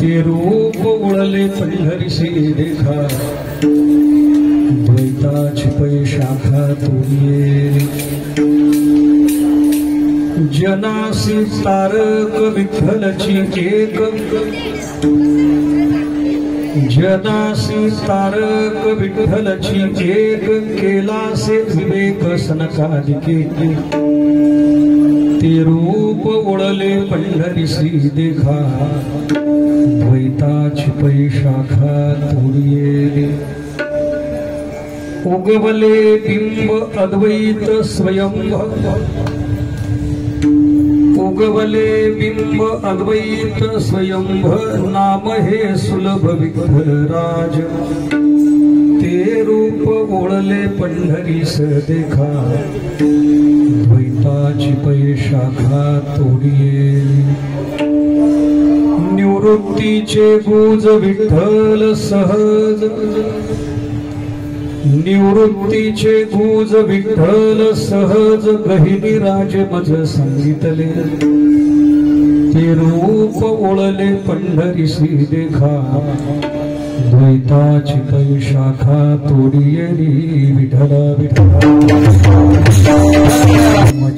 ते रूप उड़ले पंढरी से देखा द्वैता छिपई शाखा तोडिये जनासी तारक विठ्ठलची एक जनासी तारक विठ्ठलची एक केलासे विवेक सनकादिके ते रूप ओळले पंढरीसी देखा द्वैताची पै शाखा तोडिये उगवले बिंब अद्वैत स्वयंभ उगवले बिंब अद्वैत स्वयंभ नाम हे सुलभ विठ्ठलराज ते रूप ओळले पंढरीस देखा द्वैताची पै शाखा तोडिये निवृत्तीचे गुज विठ्ठल सहज निवृत्तीचे गुज विठ्ठल सहज गहिनी राज मज सांगितले ते रूप ओळले पंढरीसी देखा द्वैताची पै शाखा तोडियेली विठ्ठल विठ्ठल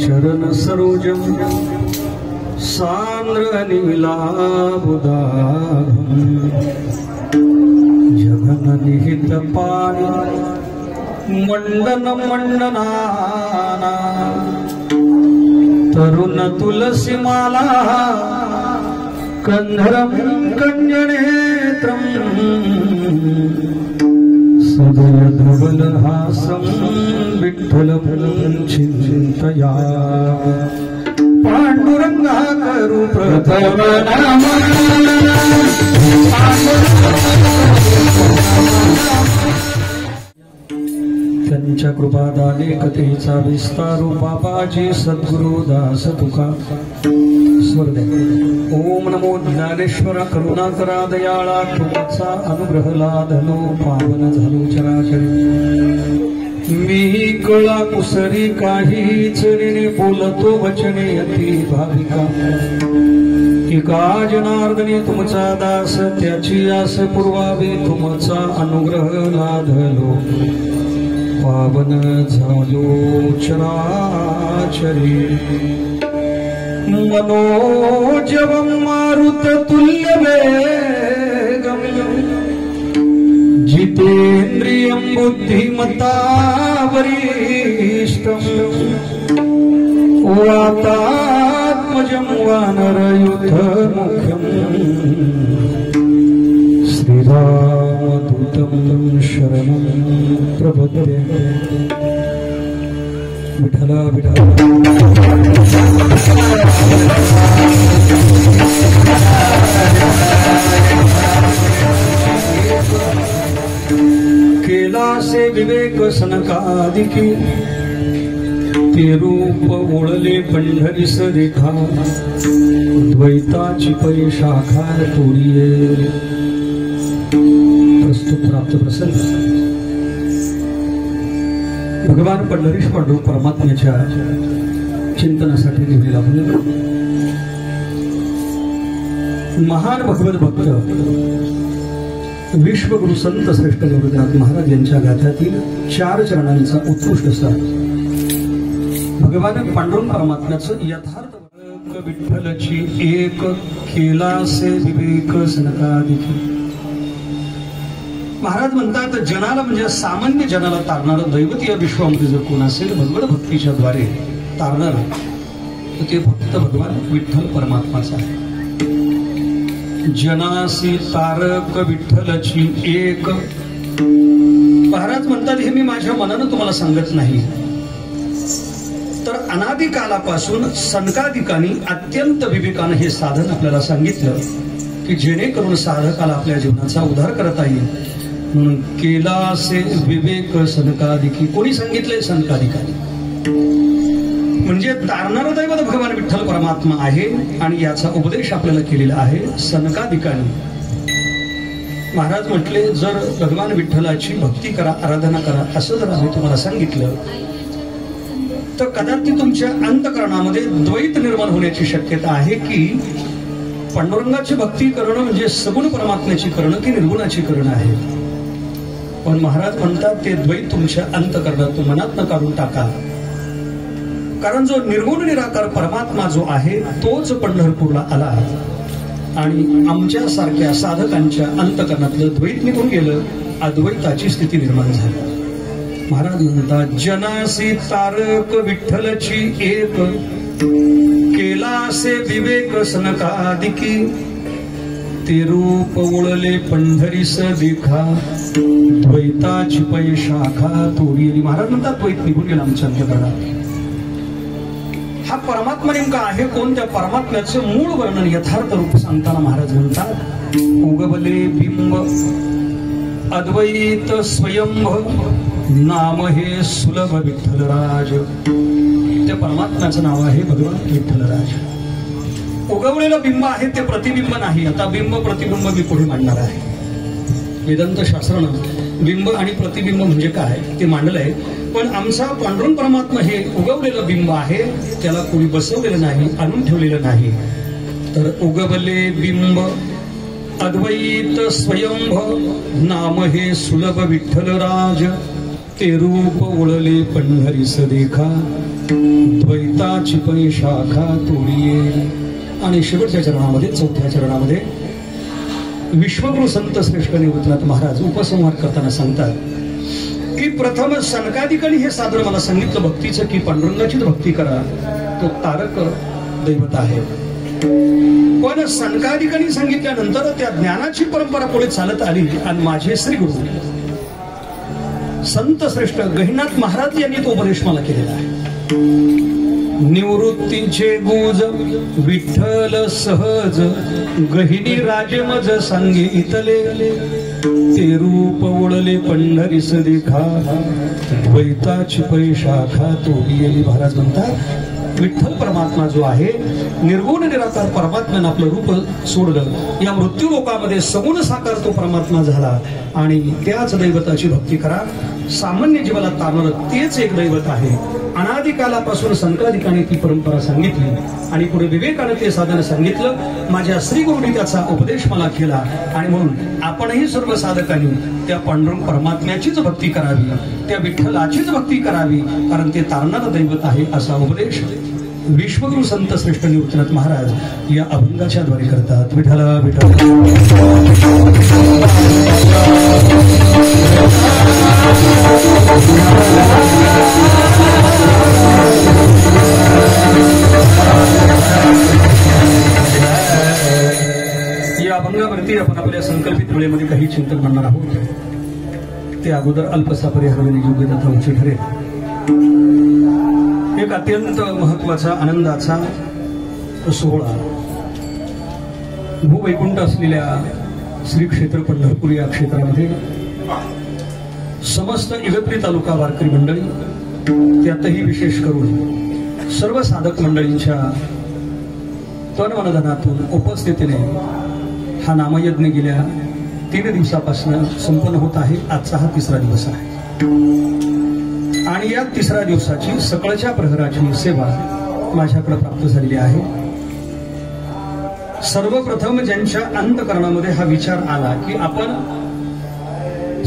चरण सरोजम सांद्र नीलाबुदाभम जगन निहित पाणी मंडन मंडनाना तरुण तुलसी माला कंधरम कंजनेत्रम सदय धवल हासम विठ्ठलम चिंतया पांडुरंगा करू प्रथम नाम त्यांच्या कृपादाने कथेचा विस्तारू बाबाजी सद्गुरु दास तुका स्वर्दे ओम नमो ज्ञानेश्वर करुणाकरा दयाळा तुमचा अनुग्रह लाधलो पावन झालो चराचरी मी कळा कुसरी काही चरिणे बोलतो वचने अति भाविका एका जनार्दनी तुमचा दास त्याची आस पुरवावी तुमचा अनुग्रह लाधलो पावन झालो चराचरी मनोजवं मारुत तुल्य वेगम जितेन्द्रियं बुद्धिमता वरिष्ठं वातात्मजं वानरयुधमुख्यं श्रीरामदूतं शरणं प्रपद्ये विठ्ठला केलासे विवेक सनकादिके ते रूप ओळले पंढरीस देखा द्वैताची पै शाखा तोडिये प्रस्तुत प्राप्त प्रसंग भगवान पंढरीश पांडुरंग परमात्म्याच्या चिंतनासाठी लिहिलेला भजन महान भगवत भक्त विश्वगुरु संत श्रेष्ठ गौरनाथ महाराज यांच्या गाथ्यातील 4 चरणांचा उत्कृष्ट सार भगवान पांडुरंग परमात्म्याचं यथार्थ विठ्ठलची एक केलासे विवेक सनकादिके महाराज म्हणतात जनाला म्हणजे सामान्य जनाला तारणारं दैवतीय विश्वामध्ये जर कोण असेल भगवत भक्तीच्या द्वारे तारणार तर ते फक्त भगवान विठ्ठल परमात्माचा आहे जनासी तारक विठ्ठलची एक महाराज म्हणतात हे मी माझ्या मनानं तुम्हाला सांगत नाही तर अनादी कालापासून सनकादिकांनी अत्यंत विवेकानं हे साधन आपल्याला सांगितलं की जेणेकरून साधकाला आपल्या जीवनाचा उद्धार करता येईल म्हणून केलासे विवेक सनकादिकी कोणी सांगितलंय सनकादिकांनी म्हणजे तारणारं दैवत भगवान विठ्ठल परमात्मा आहे आणि याचा उपदेश आपल्याला केलेला आहे सनकादिकांनी महाराज म्हटले जर भगवान विठ्ठलाची भक्ती करा आराधना करा असं जर आम्ही तुम्हाला सांगितलं तर कदाचित तुमच्या अंतःकरणामध्ये द्वैत निर्माण होण्याची शक्यता आहे की पांडुरंगाची भक्ती करणं म्हणजे सगुण परमात्म्याची करणं की निर्गुणाची करणं आहे पण महाराज म्हणतात ते द्वैत तुमच्या अंतःकरणातून मनातनं काढून टाका, कारण जो निर्गुण निराकार परमात्मा जो आहे तोच पंढरपूरला आला आणि आमच्या सारख्या साधकांच्या अंतःकरणातलं द्वैत निघून गेलं, अद्वैताची स्थिती निर्माण झाली. महाराज म्हणतात जनासी तारक विठ्ठलची एक, केलासे विवेक सनकादिकी, ते रूप उळले पंढरीस देखा, द्वैताची पै शाखा तोडी. महाराज म्हणतात द्वैत निघून गेला आमच्या अंतःकरणात. हा परमात्मा नेमका आहे कोण? त्या परमात्म्याचं मूळ वर्णन यथार्थ रूप सांगताना महाराज म्हणतात उगवले बिंब अद्वैत स्वयंभ, नाम हे सुलभ विठ्ठलराज. त्या परमात्म्याचं नाव आहे भगवान विठ्ठलराज. उगवलेलं बिंब आहे ते प्रतिबिंब नाही. आता बिंब प्रतिबिंब मी पुढे मांडणार आहे. वेदांत शास्त्रानं बिंब आणि प्रतिबिंब म्हणजे काय ते मांडलंय, पण आमचा पांडुरंग परमात्मा हे उगवलेलं बिंब आहे, त्याला कोणी बसवलेलं नाही, आणून ठेवलेलं नाही. तर उगवले बिंब अद्वैत स्वयंभ, नाम हे सुलभ विठ्ठलराज, ते रूप उळले पंढरीस देखा, द्वैताची पै शाखा तोडिये. आणि शेवटच्या चरणामध्ये, चौथ्या चरणामध्ये विश्वगुरु संत श्रेष्ठ निवृत्तीनाथ महाराज उपसंहार करताना सांगतात की प्रथम सनकादिकांनी हे साधन मला सांगितलं भक्तीचं की पांडुरंगाचीच भक्ती करा, तो तारक दैवत आहे. पण सनकादिकांनी सांगितल्यानंतर त्या ज्ञानाची परंपरा पुढे चालत आली आणि माझे श्री गुरु संत श्रेष्ठ गहिनाथ महाराज यांनी तो उपदेश मला केलेला आहे. निवृत्तीचे गुज विठ्ठल सहज, गहिनी राजमज सांगे इतले, ते रूप उळले पंढरीस देखा, द्वैताची पै शाखा तोडी. महाराज म्हणतात विठ्ठल परमात्मा जो आहे निर्गुण निराकार परमात्म्यानं आपलं रूप सोडलं, या मृत्यू लोकामध्ये सगुण साकार तो परमात्मा झाला आणि त्याच दैवताची भक्ती करा. सामान्य जीवाला तारणारं तेच एक दैवत आहे. अनादिकालापासून संकादिकाने ती परंपरा सांगितली आणि पुढे विवेकाने ते साधन सांगितलं. माझ्या श्री गुरुनी त्याचा उपदेश मला केला आणि म्हणून आपणही सर्व साधकांनी त्या पांडुरंग परमात्म्याचीच भक्ती करावी, त्या विठ्ठलाचीच भक्ती करावी, कारण ते तारणारं दैवत आहे असा उपदेश विश्वगुरु संत श्रेष्ठ निवृत्तीनाथ महाराज या अभंगाच्या द्वारे करतात. विठ्ठला विठ्ठल या अभंगावरती आपण आपल्या संकल्पित वेळेमध्ये काही चिंतन करणार आहोत. ते अगोदर अल्पसा परिहाराने योग्य तथा उंची ठरेल. एक अत्यंत महत्वाचा आनंदाचा सोहळा भूवैकुंठ असलेल्या श्री क्षेत्र पंढरपूर या क्षेत्रामध्ये समस्त इगतपुरी तालुका वारकरी मंडळी, त्यातही विशेष करून सर्व साधक मंडळींच्या तनमनधनातून उपस्थितीने हा नामयज्ञ गेल्या 3 दिवसापासून संपन्न होत आहे. आजचा हा 3रा दिवस आहे आणि या 3ऱ्या दिवसाची सकाळच्या प्रहराची सेवा माझ्याकडे प्राप्त झालेली आहे. सर्वप्रथम ज्यांच्या अंतःकरणामध्ये हा विचार आला की आपण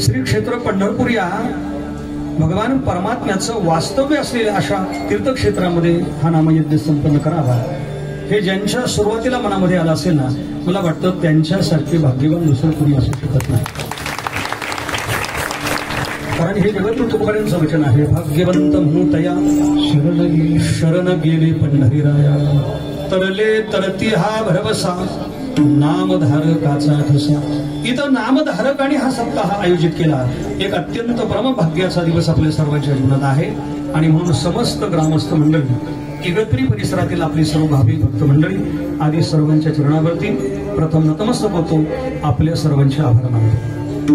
श्री क्षेत्र पंढरपूर या भगवान परमात्म्याचं वास्तव्य असलेल्या अशा तीर्थक्षेत्रामध्ये हा नामयज्ञ संपन्न करावा, हे ज्यांच्या सुरुवातीला मनामध्ये आलं असेल ना, मला वाटतं त्यांच्यासारखे भाग्यवान दुसरं कोणी असू शकत नाही. कारण हे जगत तुकोबारांचं वचन आहे, भाग्यवंत म्हणूतया शरण गेले पंढरीराया, तरले तरती हा भरवसा, नामधारकाचा ठसा. इथं नामधारक आणि हा सप्ताह आयोजित केला एक अत्यंत परमभाग्याचा दिवस आपल्या सर्वांच्या जीवनात आहे. आणि म्हणून समस्त ग्रामस्थ मंडळी, इगतपुरी परिसरातील आपली सर्व भावी भक्त मंडळी आदी सर्वांच्या चरणावरती प्रथम नतमस्तक होतो, आपल्या सर्वांचे आभार मानतो.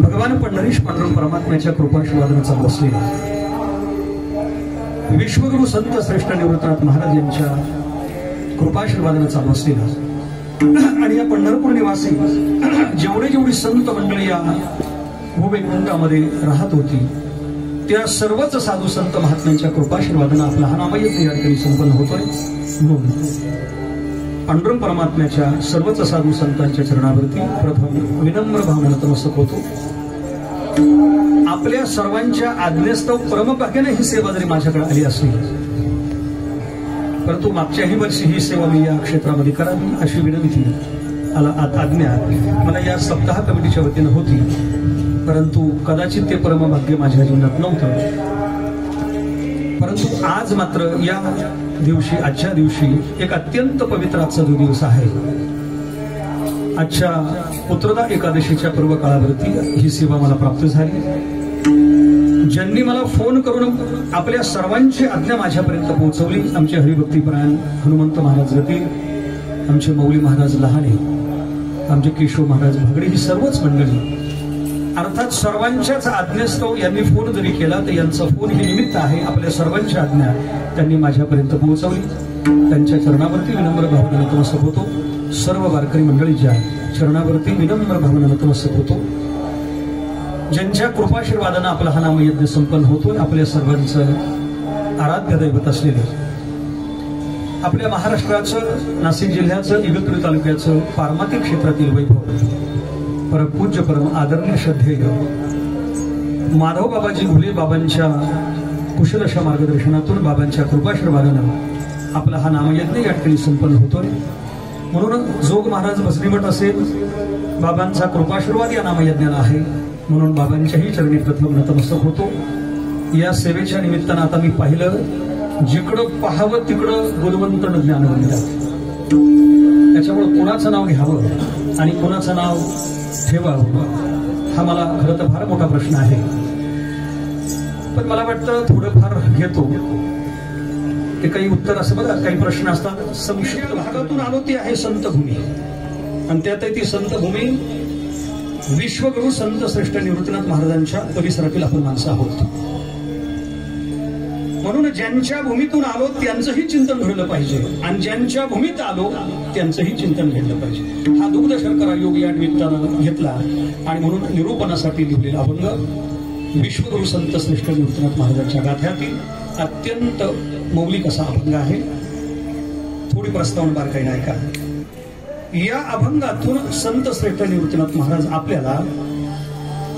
भगवान पंढरीश पांडुरंग परमात्म्याच्या कृपाशीर्वादाने चालू असलेला विश्वगुरु संत श्रेष्ठ निवृत्तीनाथ महाराज यांच्या कृपाशीर्वादाने चालू असलेला आणि या पंढरपूर निवासी जेवढी संत मंडळी या भूवैकुंठामध्ये राहत होती, त्या सर्वच साधू संत महात्म्यांच्या कृपाशीर्वादाने आपला हा नामयज्ञ या ठिकाणी संपन्न होतोय. म्हणून पांडुरंग परमात्म्याच्या सर्वच साधू संतांच्या चरणावरती प्रथम विनम्र भावना नतमस्तक होतो आपल्या सर्वांच्या आज्ञेस्तव परमभाग्याने ही सेवा जरी माझ्याकडे आली असली, परंतु मागच्याही वर्षी ही सेवा मी या क्षेत्रामध्ये करावी अशी विनंती आज्ञा मला या सप्ताह कमिटीच्या वतीनं होती, परंतु कदाचित ते परमभाग्य माझ्या जीवनात नव्हतं. परंतु आज मात्र या दिवशी, आजच्या दिवशी एक अत्यंत पवित्र आजचा जो दिवस आहे, आजच्या पुत्रदा एकादशीच्या पर्व काळावरती ही सेवा मला प्राप्त झाली. ज्यांनी मला फोन करून आपल्या सर्वांची आज्ञा माझ्यापर्यंत पोहोचवली, आमचे हरिभक्तीपरायण हनुमंत महाराज गती, आमचे मौली महाराज लहाने, आमचे केशव महाराज भगडे, ही सर्वच मंडळी, अर्थात सर्वांच्याच आज्ञेस्तव यांनी फोन जरी केला तर यांचा फोन हे निमित्त आहे. आपल्या सर्वांची आज्ञा त्यांनी माझ्यापर्यंत पोहोचवली. त्यांच्या चरणावरती विनम्र भावनेनं नतमस्तक होतो. सर्व वारकरी मंडळीच्या चरणावरती विनम्र भावनेनं नतमस्तक होतो. ज्यांच्या कृपाशीर्वादानं आपला हा नामयज्ञ संपन्न होतोय, आपल्या सर्वांचं आराध्य दैवत असलेले, आपल्या महाराष्ट्राचं, नाशिक जिल्ह्याचं, इगतपुरी तालुक्याचं पारमार्थिक क्षेत्रातील वैभव, परमपूज्य परम आदरणीय श्रद्धेय माधव बाबाजी घुले बाबांच्या कुशल अशा मार्गदर्शनातून, बाबांच्या कृपाशीर्वादानं आपला हा नामयज्ञ या ठिकाणी संपन्न होतोय. म्हणून जोग महाराज बसरीमठ असेल, बाबांचा कृपाशीर्वाद या नामयज्ञाला आहे. म्हणून बाबांच्याही चरणी प्रथम नतमस्तक होतो. या सेवेच्या निमित्तानं आता मी पाहिलं, जिकडं पाहावं तिकडं गुणवंत ज्ञानवंत, त्याच्यामुळे कोणाचं नाव घ्यावं आणि कोणाचं नाव ठेवावं हा मला खरं तर फार मोठा प्रश्न आहे. पण मला वाटतं थोडंफार घेतो ते काही उत्तर असं बघा, काही प्रश्न असतात. संशय भागातून आलो ती आहे संतभूमी, आणि त्यातही ती संतभूमी विश्वगुरु संत श्रेष्ठ निवृत्तीनाथ महाराजांच्या परिसरातील आपण माणसं आहोत. म्हणून ज्यांच्या भूमीतून आलो त्यांचंही चिंतन घडलं पाहिजे, आणि ज्यांच्या भूमीत आलो त्यांचंही चिंतन घडलं पाहिजे. हा दुग्ध शर्करा योग या निमित्तानं घेतला, आणि म्हणून निरूपणासाठी लिहिलेला अभंग विश्वगुरु संत श्रेष्ठ निवृत्तीनाथ महाराजांच्या गाथ्यातील अत्यंत मौलिक असा अभंग आहे. थोडी प्रस्तावना बारकाई नाही का. या अभंगातून संत श्रेष्ठ निवृत्तीनाथ महाराज आपल्याला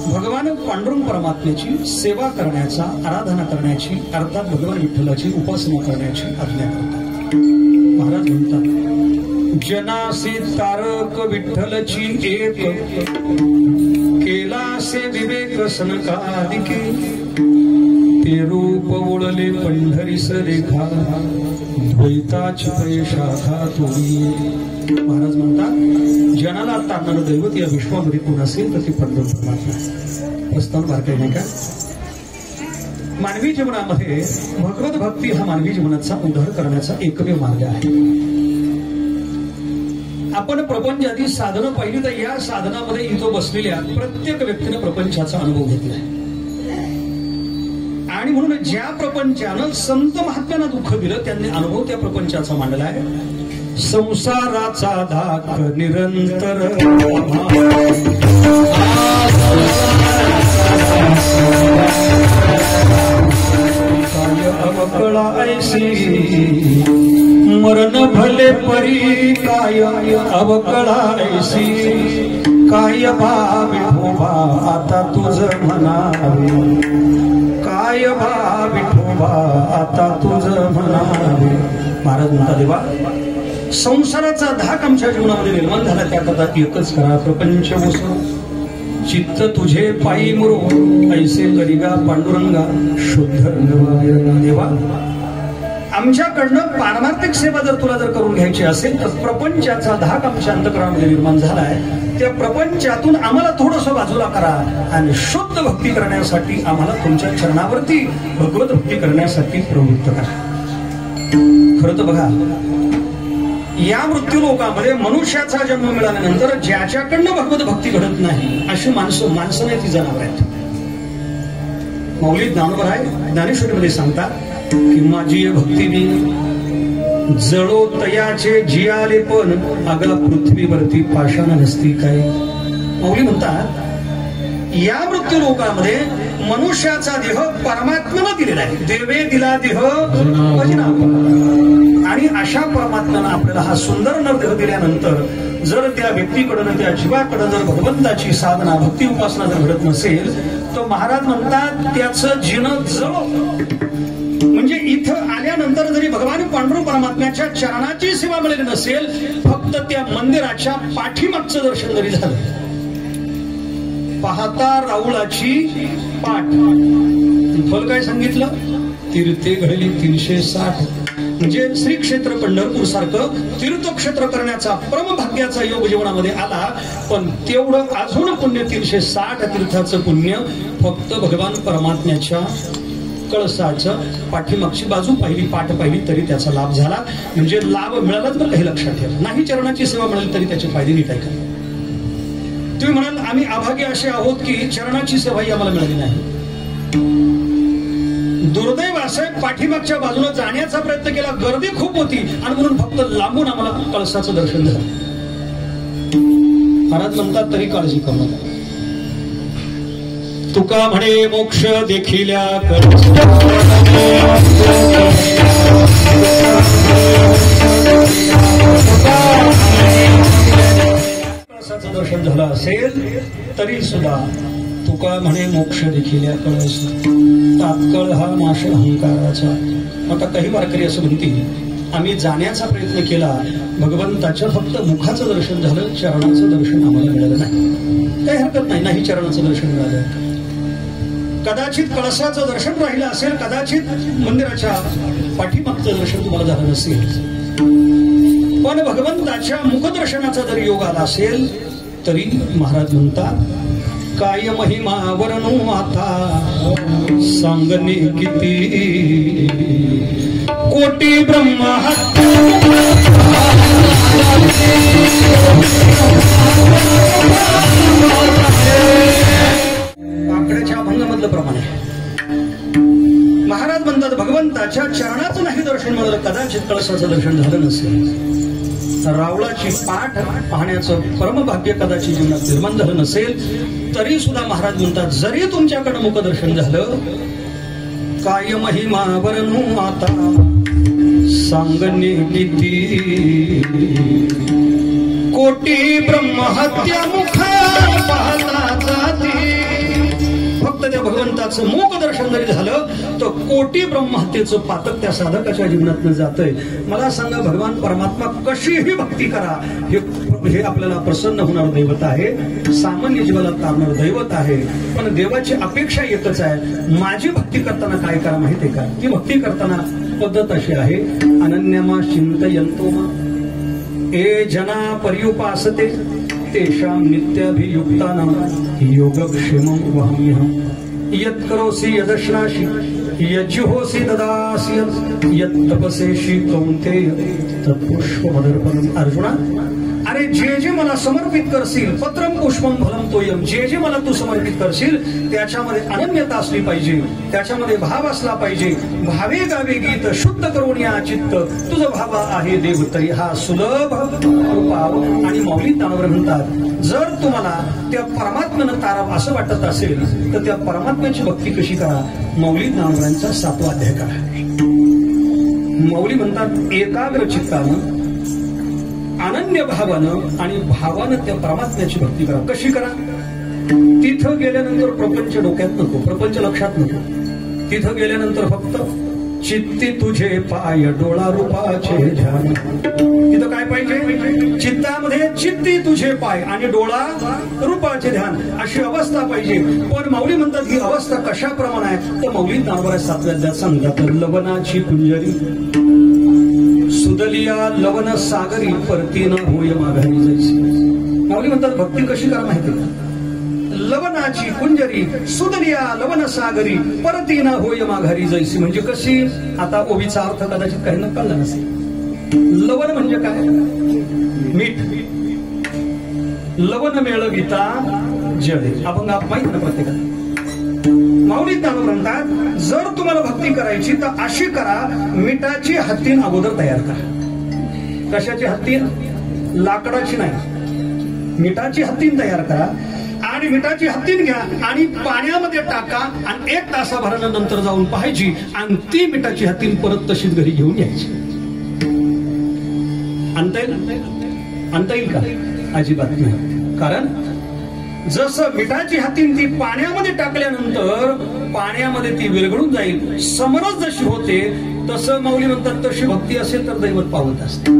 भगवान पांडुरंग परमात्म्याची सेवा करण्याचा, आराधना करण्याची, अर्थात भगवान विठ्ठलाची उपासना करण्याची आज्ञा करतात. महाराज म्हणतात, जनासी तारक विठ्ठलची एक, केलासे विवेक सनकादिके, ते रूप ओळले पंढरीस रेखा, द्वैताची शाखा तोडी. महाराज म्हणतात, जनाला तारणारं दैवत या विश्वामध्ये कोण असेल तर ती पंढरपूर परमात्मा. प्रस्ताव बारकाई नाही का. मानवी जीवनामध्ये भगवत भक्ती हा मानवी जीवनाचा उद्धार करण्याचा एकमेव मार्ग आहे. आपण प्रपंचाची साधनं पाहिली तर या साधनामध्ये इथं बसलेल्या प्रत्येक व्यक्तीने प्रपंचाचा अनुभव घेतलाय, आणि म्हणून ज्या प्रपंचानं संत महात्म्यांना दुःख दिलं त्यांनी अनुभव त्या प्रपंचाचा मांडलाय. संसाराचा धाक निरंतर, काय अवकळा ऐसी, मरण भले परी काय अवकळा ऐसी, काय भावी विठोबा आता तुझ म्हणावे, काय भावी विठोबा आता तुझ म्हणावे. महाराज म्हणता, देवा संसाराचा धाक आमच्या जीवनामध्ये निर्माण झाला, त्याकरता एकच करा, प्रपंच मोसो चित्त तुझे पायी मुरो, ऐसे करिगा पांडुरंगा शुद्ध. देवा आमच्याकडनं पारमार्थिक सेवा जर तुला जर करून घ्यायची असेल तर प्रपंचाचा धाक आमच्या अंतःकरणामध्ये निर्माण झालाय, त्या प्रपंचातून आम्हाला थोडंसं बाजूला करा आणि शुद्ध भक्ती करण्यासाठी आम्हाला तुमच्या चरणावरती भगवत भक्ती करण्यासाठी प्रवृत्त करा. खरं तर बघा, या मृत्यू लोकामध्ये मनुष्याचा जन्म मिळाल्यानंतर ज्याच्याकडनं भगवत भक्ती घडत नाही अशी माणसं नाही, ती जनावर आहेत. मौली ज्ञानोबर आहे, ज्ञानेश्वरीमध्ये सांगतात की माझी भक्तीनी जळो तयाचे जियाले, पण अगा पृथ्वीवरती पाषाण नसती काय. मौली म्हणतात, या मृत्यू लोकामध्ये मनुष्याचा देह परमात्म्याला दिलेला आहे. देवे दिला देह आणि अशा परमात्म्यानं आपल्याला हा सुंदर नरदेह दिल्यानंतर जर त्या व्यक्तीकडनं त्या जीवाकडं जर भगवंताची साधना भक्ती उपासना जर घडत नसेल तर महाराज म्हणतात त्याचं जीणं जळ. म्हणजे इथं आल्यानंतर जरी भगवान पांडुरंग परमात्म्याच्या चरणाची सेवा मिळाली नसेल, फक्त त्या मंदिराच्या पाठीमागचं दर्शन जरी झालं, पाहता राऊळाची पाठ, फल काय सांगितलं, तीर्थे घडली 360. म्हणजे श्री क्षेत्र पंढरपूर सारखं तीर्थक्षेत्र करण्याचा परमभाग्याचा योग जीवनामध्ये आला. पण तेवढं अजून पुण्य 360 तीर्थाचं पुण्य फक्त भगवान परमात्म्याच्या कळसाचं पाठीमागची बाजू पाहिली, पाठ पाहिली तरी त्याचा लाभ झाला. म्हणजे लाभ मिळालाच तर काही लक्षात ठेवा, नाही चरणाची सेवा मिळाली तरी त्याचे फायदे नीट ऐका. तुम्ही म्हणाल आम्ही अभागी असे आहोत की चरणाची सेवाही आम्हाला मिळाली नाही. दुर्दैव असं पाठीमागच्या बाजूला जाण्याचा प्रयत्न केला, गर्दी खूप होती आणि म्हणून फक्त लांबून आम्हाला कळसाचं दर्शन झालं. महाराज म्हणतात तरी काळजी करू नका. तुका म्हणे मोक्ष देखिल्या कळसाचं दर्शन झालं असेल तरी सुद्धा तुका म्हणे मोक्ष देखिल्या कळस तात्काळ हा नाश अहंकाराचा. आता काही वारकरी असं म्हणतील आम्ही जाण्याचा प्रयत्न केला, भगवंताच्या फक्त मुखाचं दर्शन झालं, चरणाचं दर्शन आम्हाला मिळालं नाही. काही हरकत नाही, नाही चरणाचं दर्शन मिळालं, कदाचित कळसाचं दर्शन राहिलं असेल, कदाचित मंदिराच्या पाठीमागचं दर्शन तुम्हाला झालं नसेल, पण भगवंताच्या मुखदर्शनाचा जरी योग आला असेल तरी महाराज म्हणतात काय महिमा वर्णू आता सांगणे किती कोटी ब्रह्म आकड्याच्या अभंगामधलं प्रमाण आहे. महाराज म्हणतात भगवंताच्या चरणाचं नाही दर्शन मिळालं, कदाचित कळसाचं दर्शन झालं नसेल, रावळाची पाठ पाहण्याचं परमभाग्य कदाचित जीवनात निर्माण झालं नसेल तरी सुद्धा महाराज म्हणतात जरी तुमच्याकडे मुखदर्शन झालं काय महिमा वर्णू आता सांगणे किती कोटी ब्रह्महत्या मुखा पाहता जाती. फक्त त्या भगवंताचं मुख दर्शन जरी झालं तर कोटी ब्रह्महत्येचं पातक त्या साधकाच्या जीवनातून जातंय. मला सांगा भगवान परमात्मा कशीही भक्ती करा हे आपल्याला प्रसन्न होणार दैवत आहे, सामान्य जीवाला तारणार दैवत आहे. पण देवाची अपेक्षा एकच आहे, माझी भक्ती करताना काय करा माहितीये का. ती भक्ती करताना पद्धत अशी आहे अनन्यमा चिंतयंतो मा ए जना पर्युपासते तेषां नित्याभियुक्तानां योगक्षेमं वहाम्यहम् यत्करोसि यदश्नासि यज्जुहोसि ददासि यत्तपसेषि कौन्तेय तत्पुष्पमदर्पणम्. अर्जुना, अरे जे जे मला समर्पित करशील पत्रम पुष्पम फलम तोयम, जे जे मला तू समर्पित करशील त्याच्यामध्ये अनन्यता असली पाहिजे, त्याच्यामध्ये भाव असला पाहिजे. भावे गावे गीत शुद्ध करून या चित्त तुझं भावा आहे देव तरी हा सुलभ कृपाव. आणि मौलिक ज्ञानावर म्हणतात जर तुम्हाला त्या परमात्म्यानं तारावं असं वाटत असेल तर त्या परमात्म्याची भक्ती कशी करा. मौलिक ज्ञानवरांचा 7वा अध्याय करा. मौली म्हणतात एकाग्र चित्तानं अनन्य भावानं आणि भावानं त्या परमात्म्याची भक्ती करा. कशी करा. तिथं गेल्यानंतर प्रपंच डोक्यात नको, प्रपंच लक्षात नको. तिथं गेल्यानंतर फक्त चित्ती तुझे पाय डोळा रूपाचे ध्यान. तिथं काय पाहिजे, चित्तामध्ये चित्ती तुझे पाय आणि डोळा रूपाचे ध्यान अशी अवस्था पाहिजे. पण माऊली म्हणतात ही अवस्था कशाप्रमाणे आहे तर मौली नावावर 7व्या अध्यायात सांगतात लवनाची कुंजरी सुदलिया लवन सागरी परतीन होय माघारी जायची. माऊली म्हणतात भक्ती कशी करा माहिती का. लवनाची कुंजरी सुदलिया लवन सागरी परतीन होय माघारी जैसी. म्हणजे कशी. आता ओवीचा अर्थ कदाचित काही न कळला नसेल. लवन म्हणजे काय, मीठ. लवन मेळविता जळे. आपण माहित ना प्रत्येकाला. माऊली म्हणतात जर तुम्हाला भक्ती करायची तर अशी करा मिठाची हत्तीन अगोदर तयार करा. कशाची हत्तीन, लाकडाची नाही, मिठाची हत्तीन तयार करा. आणि मिठाची हत्तीन घ्या आणि पाण्यामध्ये टाका आणि 1 तासाभरानंतर जाऊन पाहायची आणि ती मिठाची हत्तीन परत तशीच घरी घेऊन यायची. आणता येईल का? अजिबात नाही. कारण जसं मिठाची हातीन ती पाण्यामध्ये टाकल्यानंतर पाण्यामध्ये ती विरघळून जाईल, समरस जशी होते तसं माऊली म्हणतात तशी भक्ती असेल तर दैवत पावत असते.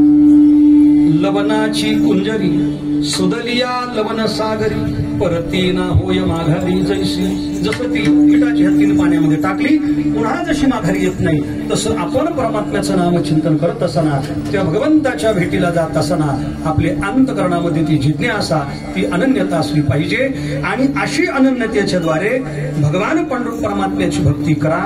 लवणाची कुंजरी सुदलिया लवण सागरी परती ना होय माघारी जैसी. जसं ती मिठाची हत्तीने पाण्यामध्ये टाकली पुन्हा जशी माघारी येत नाही तसं आपण परमात्म्याचं नामचिंतन करत असताना त्या भगवंताच्या भेटीला जात असताना आपले अंतकरणामध्ये ती जिज्ञासा ती अनन्यता असली पाहिजे. आणि अशी अनन्यतेच्या द्वारे भगवान पांडुरंग परमात्म्याची भक्ती करा.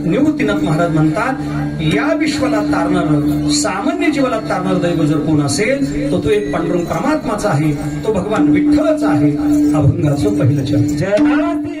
निवृत्तीनाथ महाराज म्हणतात या विश्वाला तारणार सामान्य जीवाला तारणार दैव जर कोण असेल तर तो एक पांडुरंग परमात्माचा आहे, तो भगवान विठ्ठलच आहे. अभंगाचं पहिलं चरण.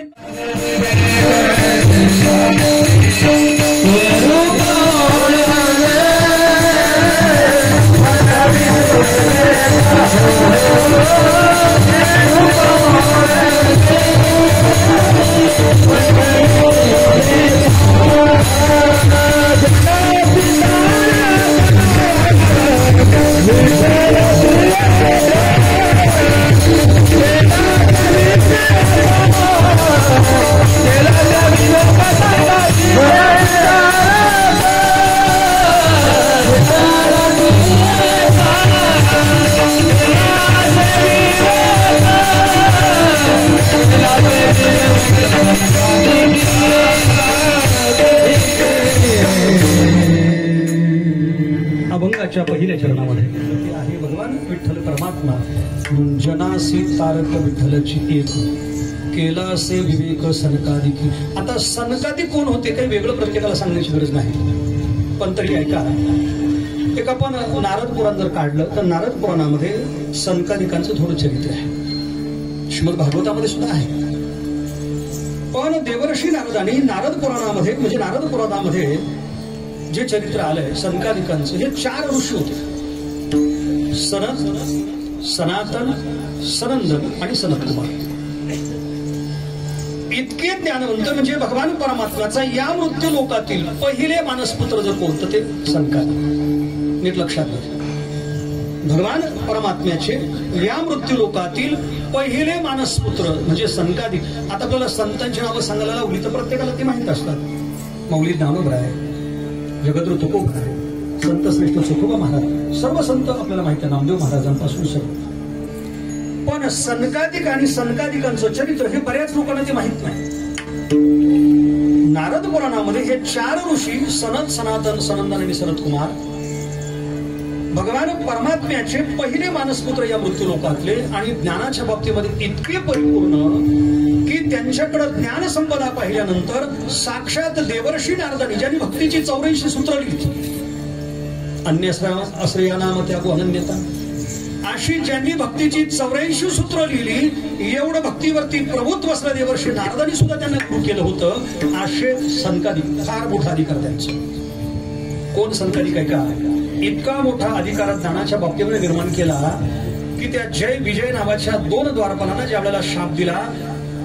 अभंगाच्या पहिल्या चरणामध्ये आहे भगवान विठ्ठल परमात्मा. जनासी तारक विठ्ठलची एक केला से विवेक सनकादिकी. आता सनकादिक कोण होते काही वेगळं प्रत्येकाला सांगण्याची गरज नाही, पण तरी ऐका. एक आपण नारद पुराण जर काढलं तर नारद पुराणामध्ये सनकादिकांचं थोडं चरित्र आहे, श्रीमद भागवतामध्ये सुद्धा आहे. पण देवर्षी नारदांनी नारद पुराणामध्ये म्हणजे नारद पुराणामध्ये जे चरित्र आलंय सनकादिकांचं हे 4 ऋषी होते. सनत, सनातन, सनंदन आणि सनत कुमार. इतके ज्ञानवंत म्हणजे भगवान परमात्म्याचा या मृत्यू लोकातील पहिले मानसपुत्र जर कोणतं ते सनकादिक. नीट लक्षात घ्या, भगवान परमात्म्याचे या मृत्यू लोकातील पहिले मानसपुत्र म्हणजे सनकादिक. आता आपल्याला संतांची नावं सांगायला लावली तर प्रत्येकाला ती माहित असतात. मौली ज्ञानोबा आहे, जगद्गुरु तुकोबा आहे, संत श्रेष्ठ तुकोबा महाराज, सर्व संत आपल्याला माहिती आहे, नामदेव महाराजांपासून सर्व. पण सनकादिक आणि सनकादिकांचं चरित्र हे बऱ्याच लोकांना ते माहित नाही. नारद पुराणामध्ये हे 4 ऋषी सनत, सनातन, सनंदन आणि सनत कुमार भगवान परमात्म्याचे पहिले मानसपुत्र या मृत्यू लोकातले आणि ज्ञानाच्या बाबतीमध्ये इतके परिपूर्ण की त्यांच्याकडे ज्ञान संपदा पाहिल्यानंतर साक्षात देवर्षी नारदांनी ज्यांनी भक्तीची 84 सूत्र लिहिली, अन्यश्रया नाम त्यागो अनन्यता, अशी ज्यांनी भक्तीची 84 सूत्र लिहिली, एवढं भक्तीवरती प्रभुत्व असलं देवर्षी नारदांनी सुद्धा त्यांना गुरु केलं होतं. असे सनकादिक फार मोठा अधिकार त्यांचा. कोण सनकादिक आहे का? इतका मोठा अधिकार ज्ञानाच्या बाबतीमध्ये निर्माण केला की त्या जय विजय नावाच्या 2 द्वारपालांना ज्या वेळेला शाप दिला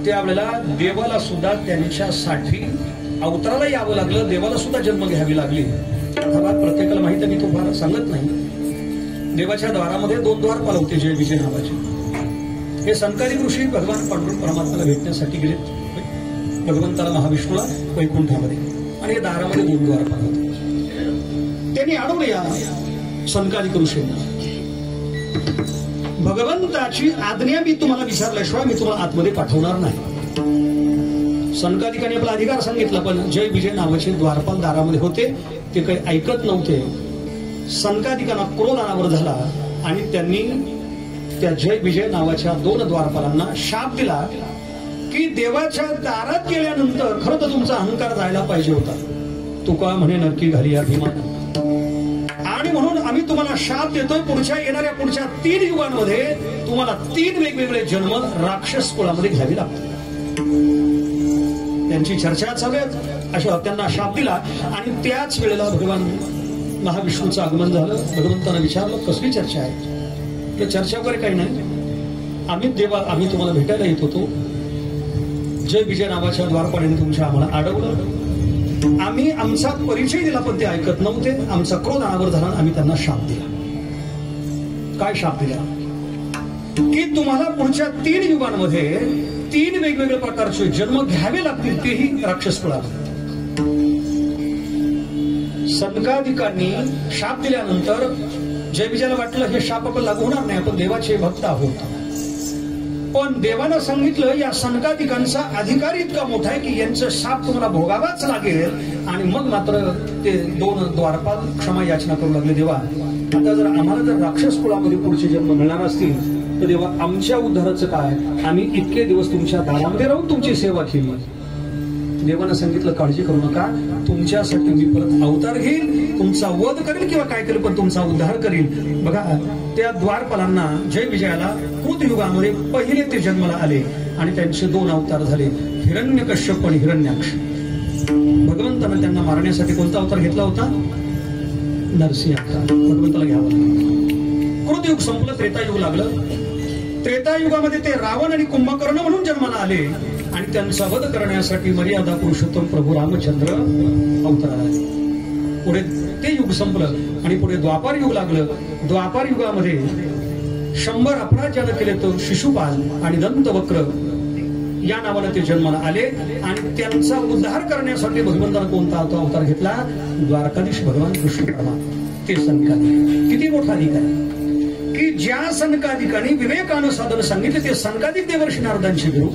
त्यावेळेला देवाला सुद्धा त्यांच्यासाठी अवताराला यावं लागलं, देवाला सुद्धा जन्म घ्यावी लागली. हा भाग प्रत्येकाला माहित आहे, मी तो फार सांगत नाही. देवाच्या द्वारामध्ये 2 द्वारपाल होते जय विजय नावाचे. हे सनकादिक ऋषी भगवान पांडुरंग परमात्म्याला भेटण्यासाठी गेले भगवंताला महाविष्णूला वैकुंठामध्ये, आणि या दारामध्ये 2 द्वारपाल होते. त्यांनी अडवलं या सनकादिक ऋषींना, भगवंताची आज्ञा मी तुम्हाला विचारल्याशिवाय मी तुम्हाला आतमध्ये पाठवणार नाही. सनकादिकांनी आपला अधिकार सांगितला, पण जय विजय नावाचे द्वारपाल दारामध्ये होते, ते काही ऐकत नव्हते. सनकादिकांना क्रोध अनावर झाला आणि त्यांनी त्या जय विजय नावाच्या 2 द्वारपालांना शाप दिला की देवाच्या दारात गेल्यानंतर खरं तर तुमचा अहंकार जायला पाहिजे होता. तुका म्हणे नरकी घाली अभिमान, आणि म्हणून आम्ही तुम्हाला शाप देतोय, येणाऱ्या पुढच्या 3 युगांमध्ये तुम्हाला 3 वेगवेगळे जन्म राक्षस कुळामध्ये घ्यावी लागतात. त्यांची चर्चा चालू आहे, अशा त्यांना शाप दिला. आणि त्याच वेळेला भगवान महाविष्णूचं आगमन झालं. भगवंतांना विचारलं कसली चर्चा आहे? त्या चर्चा वगैरे काही नाही, आम्ही तुम्हाला भेटायला येत होतो. जय विजय नावाच्या द्वारपालांनी तुमच्या आम्हाला अडवलं, आम्ही आमचा परिचय दिला पण ते ऐकत नव्हते, आमचा क्रोध अनावर झाला, आम्ही त्यांना शाप दिला. काय शाप दिला की तुम्हाला पुढच्या 3 युगांमध्ये 3 वेगवेगळ्या प्रकारचे जन्म घ्यावे लागतील, तेही राक्षस कुळात. सनकादिकांनी शाप दिल्यानंतर जय विजयाला वाटलं हे शाप आपण लागू होणार नाही, आपण देवाचे भक्त आहोत. पण देवानं सांगितलं या सनकादिकांचा अधिकार इतका मोठा आहे की यांचं शाप तुम्हाला भोगावाच लागेल. आणि मग मात्र ते 2 द्वारपाल क्षमा याचना करू लागले, देवा आता जर आम्हाला जर राक्षस कुळामध्ये पुढचे जन्म मिळणार असतील तर देवा आमच्या उद्धाराचं काय, आम्ही इतके दिवस तुमच्या दारामध्ये राहून तुमची सेवा केली. देवानं सांगितलं काळजी करू नका, तुमच्यासाठी मी परत अवतार घेईल, तुमचा वध करेल किंवा काय करेल पण तुमचा उद्धार करील. बघा त्या द्वारपालांना जय विजयाला कृतयुगामध्ये पहिले ते जन्माला आले आणि त्यांचे 2 अवतार झाले, हिरण्यकश्यप आणि हिरण्याक्ष. भगवंतानं त्यांना मारण्यासाठी कोणता अवतार घेतला होता? नरसिंह अवतार. भगवंताला घ्यावा. कृतयुग संपलं, त्रेतायुग लागलं. त्रेतायुगामध्ये ते रावण आणि कुंभकर्ण म्हणून जन्माला आले आणि त्यांचा वध करण्यासाठी मर्यादा पुरुषोत्तम प्रभू रामचंद्र अवताराला आले. पुढे ते युग संपलं आणि पुढे द्वापार युग लागलं. द्वापार युगामध्ये 100 अपराध ज्यानं केले तो शिशुपाल आणि दंतवक्र या नावाने ते जन्माला आले आणि त्यांचा उद्धार करण्यासाठी भगवंतानं कोणता अवतार घेतला? द्वारकाधीश भगवान कृष्ण परमात्मा. ते सनकादिक. किती मोठा अधिकार की ज्या सनकादिकांनी विवेकानं साधन सांगितले ते सनकादिक देवर्षी नारदांचे गुरु.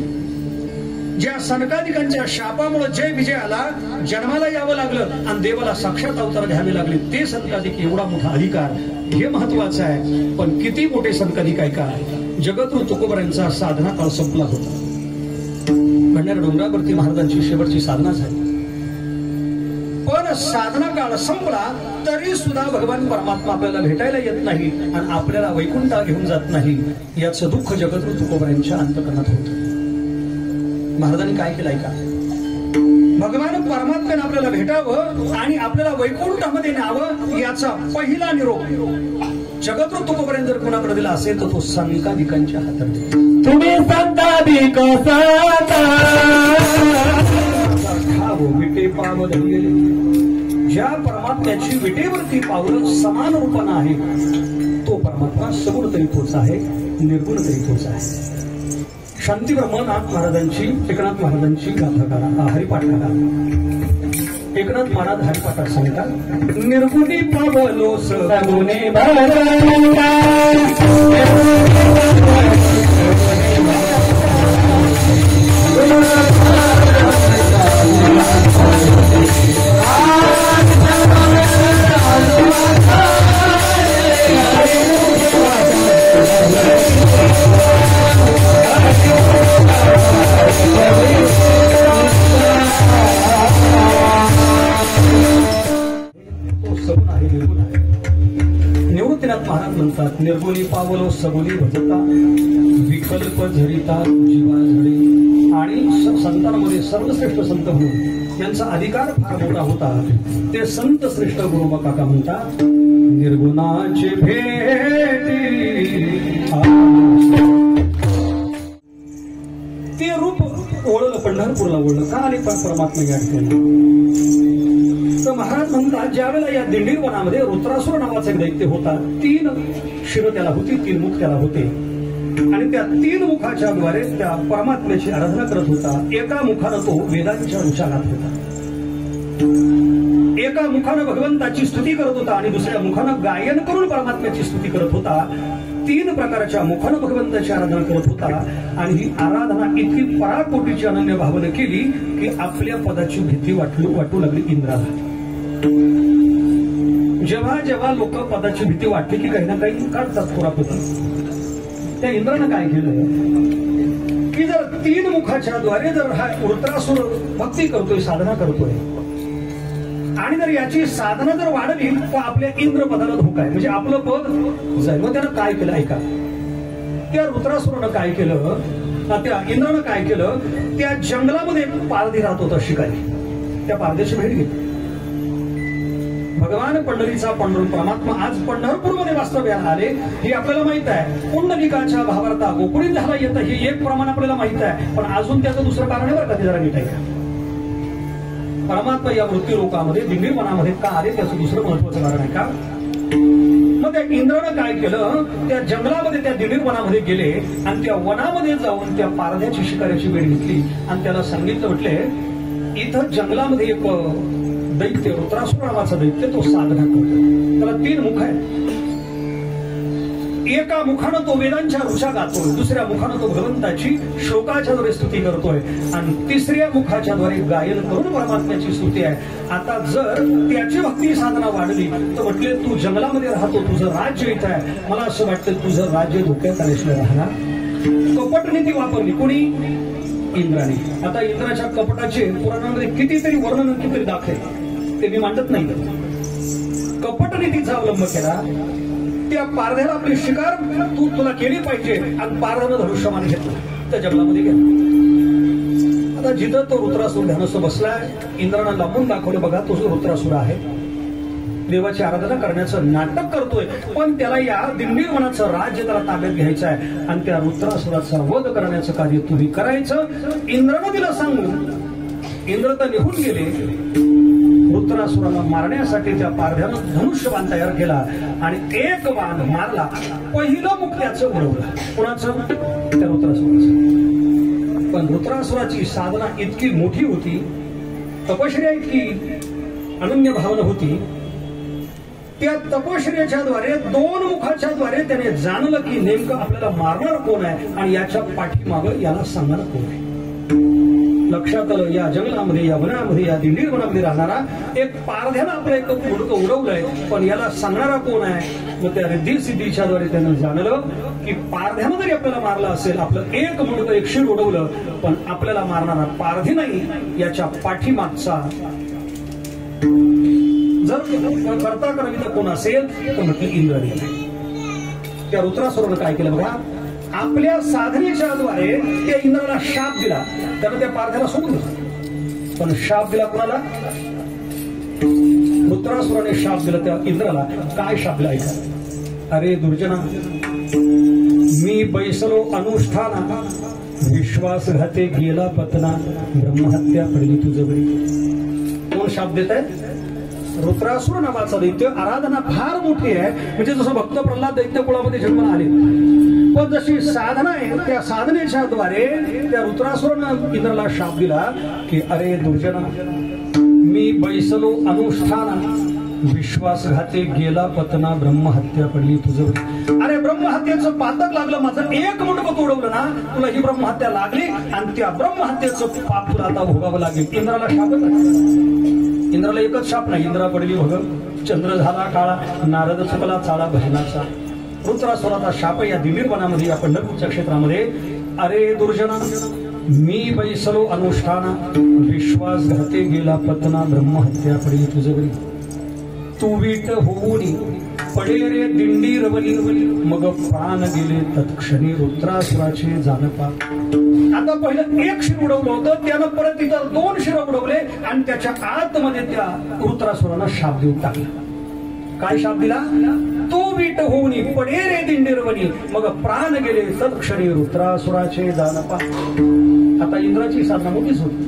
ज्या सनकादिकांच्या शापामुळे जय विजयाला जन्माला यावं लागलं आणि देवाला साक्षात अवतार घ्यावे लागले, ते सनकादिक. एवढा मोठा अधिकार, हे महत्वाचं आहे. पण किती मोठे सनकादिक आहे का? जगद्गुरु तुकोबरांचा साधना काळ संपला होता. भंडारा डोंगरावरती महाराजांची शेवटची साधना झाली. पण साधना काळ संपला तरी सुद्धा भगवान परमात्मा आपल्याला भेटायला येत नाही आणि आपल्याला वैकुंठाला घेऊन जात नाही. याचं दुःख जगद्गुरु तुकोबरांच्या अंतकरणात होतं. महाराजांनी काय केलंय का? भगवान परमात्म्याने आपल्याला भेटावं आणि आपल्याला वैकुंठामध्ये न्यावं, याचा पहिला निरोप जगद्गुरु तुकोबरांनी जर कोणाकडे दिला असेल तर तो सनकादिकांच्या हातात दिला. तुम्ही सनकादिक विटे पाव धरलेले, ज्या परमात्म्याची विटेवरती पावलं समान रूपानं आहे तो परमात्मा सगुण तरी तोच आहे, निर्गुण तरी तोच आहे. शांती ब्रह्मनाथ महाराजांची, एकनाथ महाराजांची गाथा करा, हरिपाठ करा. एकनाथ महाराज हरिपाठात सांगतात, निर्गुणी पावलो सगुणे महाराज म्हणतात, निर्गुणी पावलो सगुणी भजता, विकल्प झरिता जीवा झडे. आणि संतांमध्ये सर्वश्रेष्ठ संत म्हणून त्यांचा अधिकार फार मोठा होता. ते संत श्रेष्ठ गुरुबा काका म्हणतात, निर्गुणाचे भेटी ते रूप ओळलं, पंढरपूरला ओळलं का? आणि परमात्मा या ठिकाणी. तर महाराज म्हणतात, ज्यावेळेला या दिंडीर वनामध्ये रुद्रासुर नावाचा एक दैत्य होता. 3 शिर त्याला होती, 3 मुख त्याला होते आणि त्या 3 मुखाच्या द्वारे त्या परमात्म्याची आराधना करत होता. एका मुखानं तो वेदांच्या उच्चारात होता, एका मुखानं भगवंताची स्तुती करत होता आणि दुसऱ्या मुखानं गायन करून परमात्म्याची स्तुती करत होता. 3 प्रकारच्या मुखानं भगवंताची आराधना करत होता आणि ही आराधना इतकी पराकोटीची अनन्य भावना केली की आपल्या पदाची भीती वाटू लागली इंद्राला. जेव्हा जेव्हा लोक पदाची भीती वाटली की काही ना काही काढतात खोरापती, त्या इंद्रानं काय केलं की जर 3 मुखाच्या द्वारे जर हा वृत्रासुर भक्ती करतोय, साधना करतोय आणि जर याची साधना जर वाढली तर आपल्या इंद्रपदाला धोका आहे, म्हणजे आपलं पद जाईल. मग त्यानं काय केलं ऐका, त्या वृत्रासुरानं काय केलं, त्या इंद्रानं काय केलं, त्या जंगलामध्ये पारधी राहत होता शिकारी, त्या पारध्याची भेट घेतली. भगवान पंढरीचा परमात्मा आज पंढरपूरमध्ये वास्तव्याला आले हे आपल्याला माहित आहे. पुंडलिकाच्या भावार्था गोकुळीत झाला येतं हे एक प्रमाण आपल्याला माहित आहे, पण अजून त्याचं दुसरं कारण आहे बरं का, ते जरा नीट आहे. परमात्मा या मृत्यू लोकामध्ये दिंडीर वनामध्ये का आले त्याचं दुसरं महत्वाचं कारण आहे का, मग त्या इंद्रानं काय केलं, त्या जंगलामध्ये त्या दिलीर वनामध्ये गेले आणि त्या वनामध्ये जाऊन त्या पारध्याची शिकाऱ्याची वेळ घेतली आणि त्याला सांगितलं, म्हटले इथं जंगलामध्ये एक दैत्य रुद्रासुर नावाचा दैत्य तो साधना करतो, त्याला 3 मुख आहेत. एका मुखानं तो वेदांच्या ऋचा गातोय, दुसऱ्या मुखानं तो भगवंताची श्लोकाच्या द्वारे स्तुती करतोय आणि तिसऱ्या मुखाच्या द्वारे गायन करून परमात्म्याची स्तुती आहे. आता जर त्याची भक्ती साधना वाढली तर म्हटले तू जंगलामध्ये राहतो, तुझं राज्य इथं आहे, मला असं वाटतं तुझं राज्य धोक्यात आल्याशिवाय राहणार. कपट नीती वापरली कोणी? इंद्राने. आता इंद्राच्या कपटाचे पुराणामध्ये कितीतरी वर्णन कितीतरी दाखले, ते मी मांडत नाही. कपट नीतीचा अवलंब केला, त्या पारध्याला आपली शिकार तुला केली पाहिजे आणि पारध्यानं धनुष्यमान घेतलं, त्या जंगलामध्ये गेला. आता जिथं तो रुद्रासूर ध्यानस्थ बसलाय, इंद्रानं लांबून दाखवलं, बघा तो जो रुद्रासूर आहे देवाची आराधना करण्याचं नाटक करतोय, पण त्याला या दिंडीर वनाचं राज्य त्याला ताब्यात घ्यायचं आहे आणि त्या रुद्रासुराचा वध करण्याचं कार्य तुम्ही करायचं. इंद्रानं तिला सांगून इंद्र तर निघून गेले. रुद्रासुराला मारण्यासाठी त्या पारध्यानं धनुष्यबाण तयार केला आणि एक बाण मारला, पहिलं मुख त्याचं उडवलं. कुणाचं? त्या रुद्रासुराचं. पण रुद्रासुराची साधना इतकी मोठी होती, तपश्चर्या इतकी अनन्य भावना होती, त्या तपश्चर्याच्या द्वारे 2 मुखाच्या द्वारे त्याने जाणलं की नेमकं आपल्याला मारणार कोण आहे आणि याच्या पाठीमागं याला सांगणार कोण आहे. लक्षात आलं, या जंगलामध्ये, या वनामध्ये, या दिंडीर वनामध्ये राहणारा एक पारध्यानं आपलं एक मुंडकं उडवलंय, पण याला सांगणारा कोण आहे? मग त्या रिद्धी सिद्धीच्या द्वारे त्यानं जाणलं की पारध्यानं जरी आपल्याला मारलं असेल, आपलं एक मुंडकं एक शिर उडवलं, पण आपल्याला मारणारा पारधी नाही, याच्या पाठीमागचा जर करता करावी तर कोण असेल तर म्हटलं इंद्र. त्या रुद्रासुरानं काय केलं बघा, आपल्या साधनेच्या द्वारे त्या इंद्राला शाप दिला. त्यानं त्या पारध्याला सोडून दिला, पण शाप दिला कोणाला? रुद्रासुराने शाप दिला त्या इंद्राला. काय शाप दिला ऐका. अरे दुर्जना, मी बैसलो अनुष्ठाना, विश्वासघाते गेला पतना, ब्रह्महत्या पडली तुझवरी. कोण शाप देत आहे? रुद्रासुर नावाचा दैत्य. आराधना फार मोठी आहे, म्हणजे जसं भक्त प्रल्हाद दैत्य कुळामध्ये जन्म आले, पण जशी साधना आहे त्या साधनेच्या द्वारे त्या रुद्रासुरानं इंद्राला शाप दिला की अरे दुर्जना, मी बैसलो अनुष्ठाना, विश्वासघाते गेला पतना, ब्रह्महत्या पडली तुझं. अरे ब्रह्महत्येचं पातक लागलं, माझं एक मुंडकं तोडवलं ना, तुला ही ब्रह्महत्या लागली आणि त्या ब्रह्महत्येचं पाप तुला आता भोगावं लागेल. इंद्राला शाप, इंद्राला एकच शाप नाही, इंद्रा पडली भग, चंद्र झाला काळा, नारद चुकला चाळा भजनाचा. रुद्रासुराचा शाप या दिलीर वनामध्ये, या पंढरपूरच्या क्षेत्रामध्ये. अरे दुर्जना, मी बैसलो अनुष्ठाना, विश्वासघाते गेला पतना, ब्रह्महत्या पडली तुझवरी. तू वीट होऊनी पडे रे दिंडीर वनी, मग प्राण गेले तत्क्षणी रुद्रासुराचे जानपा. आता पहिलं एक शिर उडवलं होतं, त्यानं परत तिथं 2 शिर उडवले आणि त्याच्या आतमध्ये त्या रुद्रासुरानं शाप देऊन टाकला. काय शाप दिला? तू वीट होऊनी पडे रे दिंडीर वनी, मग प्राण गेले तत्क्षणी रुद्रासुराचे जानपा. आता इंद्राची साधना मोठीच होती.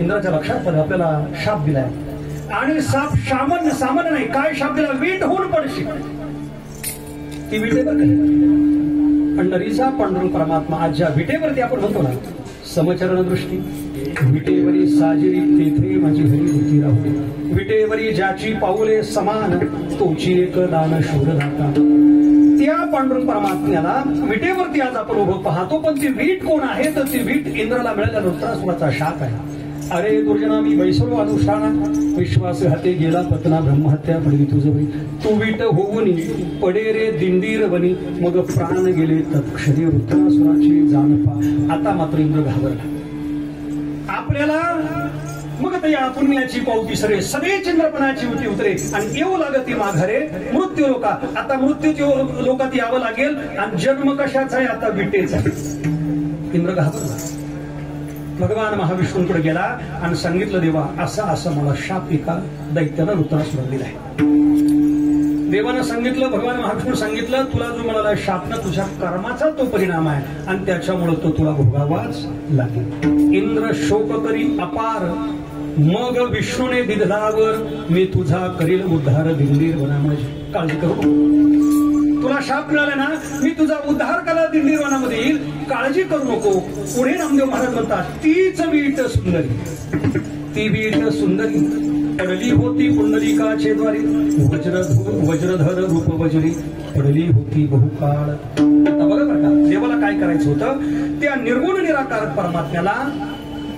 इंद्राच्या लक्षात आलं आपल्याला शाप दिलाय आणि साप सामान्य नाही. काय शाप दिला? वीट होऊन पडशी. ती विटेवर पंढरीचा पांडुरंग परमात्मा आज ज्या विटेवरती आपण म्हणतो ना, समचरण दृष्टी, विटेवरी साजिरी तेथे माझी हरी होती राहू. विटेवरी ज्याची पाऊले समान, तोची एक दान शोध राहता. त्या पांडुरंग परमात्म्याला विटेवरती आज आपण उभं पाहतो, पण ती वीट कोण आहे? तर ती वीट इंद्राला मिळालेला रुद्रासुराचा शाप आहे. अरे दुर्जना, मी बैसलो अनुष्ठाना, विश्वासघाते गेला पतना, ब्रह्महत्या पडली तुझवरी. तू वीट होऊनी पडे रे दिंडीर वनी, मग प्राण गेले तत्क्षणी रुद्रासुराची जानपा. आता मात्र इंद्र घाबरला. आपल्याला मग या पुण्याची पावती सरे, सगळे चंद्रपणाची उती उतरे आणि येऊ लागती माघारे मृत्यू लोका. आता मृत्यू लोकात यावं लागेल आणि जन्म कशाचा आहे? आता विटेचा. इंद्र घाबरला. भगवान महाविष्णूंकडे गेला आणि सांगितलं, देवा असा असा मला शाप एका दैत्यानं रुद्रासुराला दिलाय. देवानं सांगितलं, भगवान महाविष्णू सांगितलं, तुला जो मला शाप ना, तुझ्या कर्माचा तो परिणाम आहे आणि त्याच्यामुळे तो तुला भोगावाच लागेल. इंद्र शोक करी अपार, मग विष्णूने दिधलावर, मी तुझा करील उद्धार दिंडीर वनामध्ये. काळजी करू नको. तुला शाप मिळाला ना, मी तुझा उद्धार कला दिंडीरवनामध्ये येईल, काळजी करू नको. पुढे नामदेव महाराज म्हणतात, तीच वीट सुंदरी, ती वीट सुंदरी पडली होती पुंडलिकाचे द्वारी, वज्रधर रूप वज्री पडली होती बहुकाळ. आता बघा बघा, देवाला काय करायचं होतं, त्या निर्गुण निराकार परमात्म्याला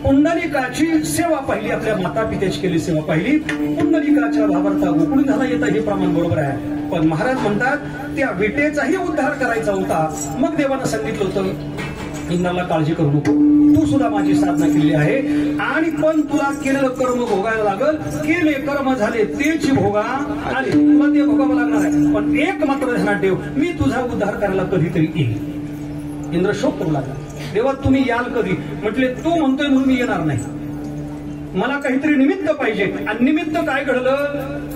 पुंडलिकाची सेवा पाहिली, आपल्या माता पित्याची केली सेवा पाहिली. पुंडलिकाच्या भावार्था गोकुळ झाला येतं हे प्रमाण बरोबर आहे, पण महाराज म्हणतात त्या विटेचाही उद्धार करायचा होता. मग देवानं सांगितलं होतं, इंद्राला काळजी करू नको, तू सुद्धा माझी साधना केलेली आहे आणि पण तुला केलेलं कर्म भोगायला लागल. केले कर्म झाले तेची भोगा आले, तुला ते भोगावं लागणार आहे. पण एक मात्र ध्यानात ठेव, मी तुझा उद्धार करायला कधीतरी येईल. इंद्र शोक करू लागला, देवा तुम्ही याल कधी? म्हटले तू म्हणतोय म्हणून मी येणार नाही, मला काहीतरी निमित्त पाहिजे. आणि निमित्त काय घडलं?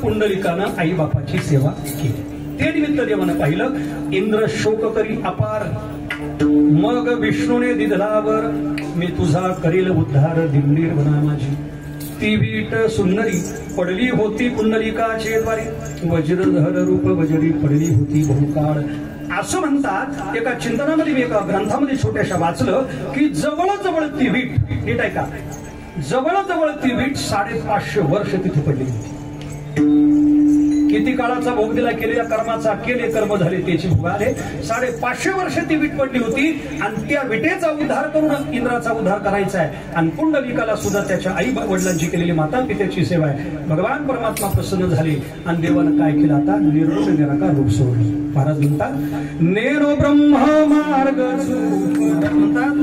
पुंडलिकानं आई बापाची सेवा केली, ते निमित्त देवानं पाहिलं. इंद्र शोक करी अपार, मग विष्णूने दिदलावर, मी तुझा करील उद्धार दिंडीर म्हणा माझी. ती वीट सुंदरी पडली होती पुंडलिकाचे द्वारी, वज्रधर रूप वज्री पडली होती बहुकाळ. असं म्हणतात, एका चिंतनामध्ये मी एका ग्रंथामध्ये छोट्याशा वाचलं की जवळजवळ ती वीट, नीट ऐका, जवळजवळ ती वीट 550 वर्ष तिथे पडली होती. किती काळाचा भोग दिला केलेल्या कर्माचा, केले कर्म झाले त्याची भोग आले. 550 वर्ष ती वीट पडली होती आणि त्या विटेचा उद्धार करून इंद्राचा उद्धार करायचा आहे. आणि पुंडलिकाला सुद्धा त्याच्या आई वडिलांची केलेली माता पित्याची सेवा आहे. भगवान परमात्मा प्रसन्न झाले आणि देवानं काय केलं, आता निर्गुण निराकार रूप सोडले. महाराज म्हणतात, नेरो ब्रह्म मार्ग म्हणतात,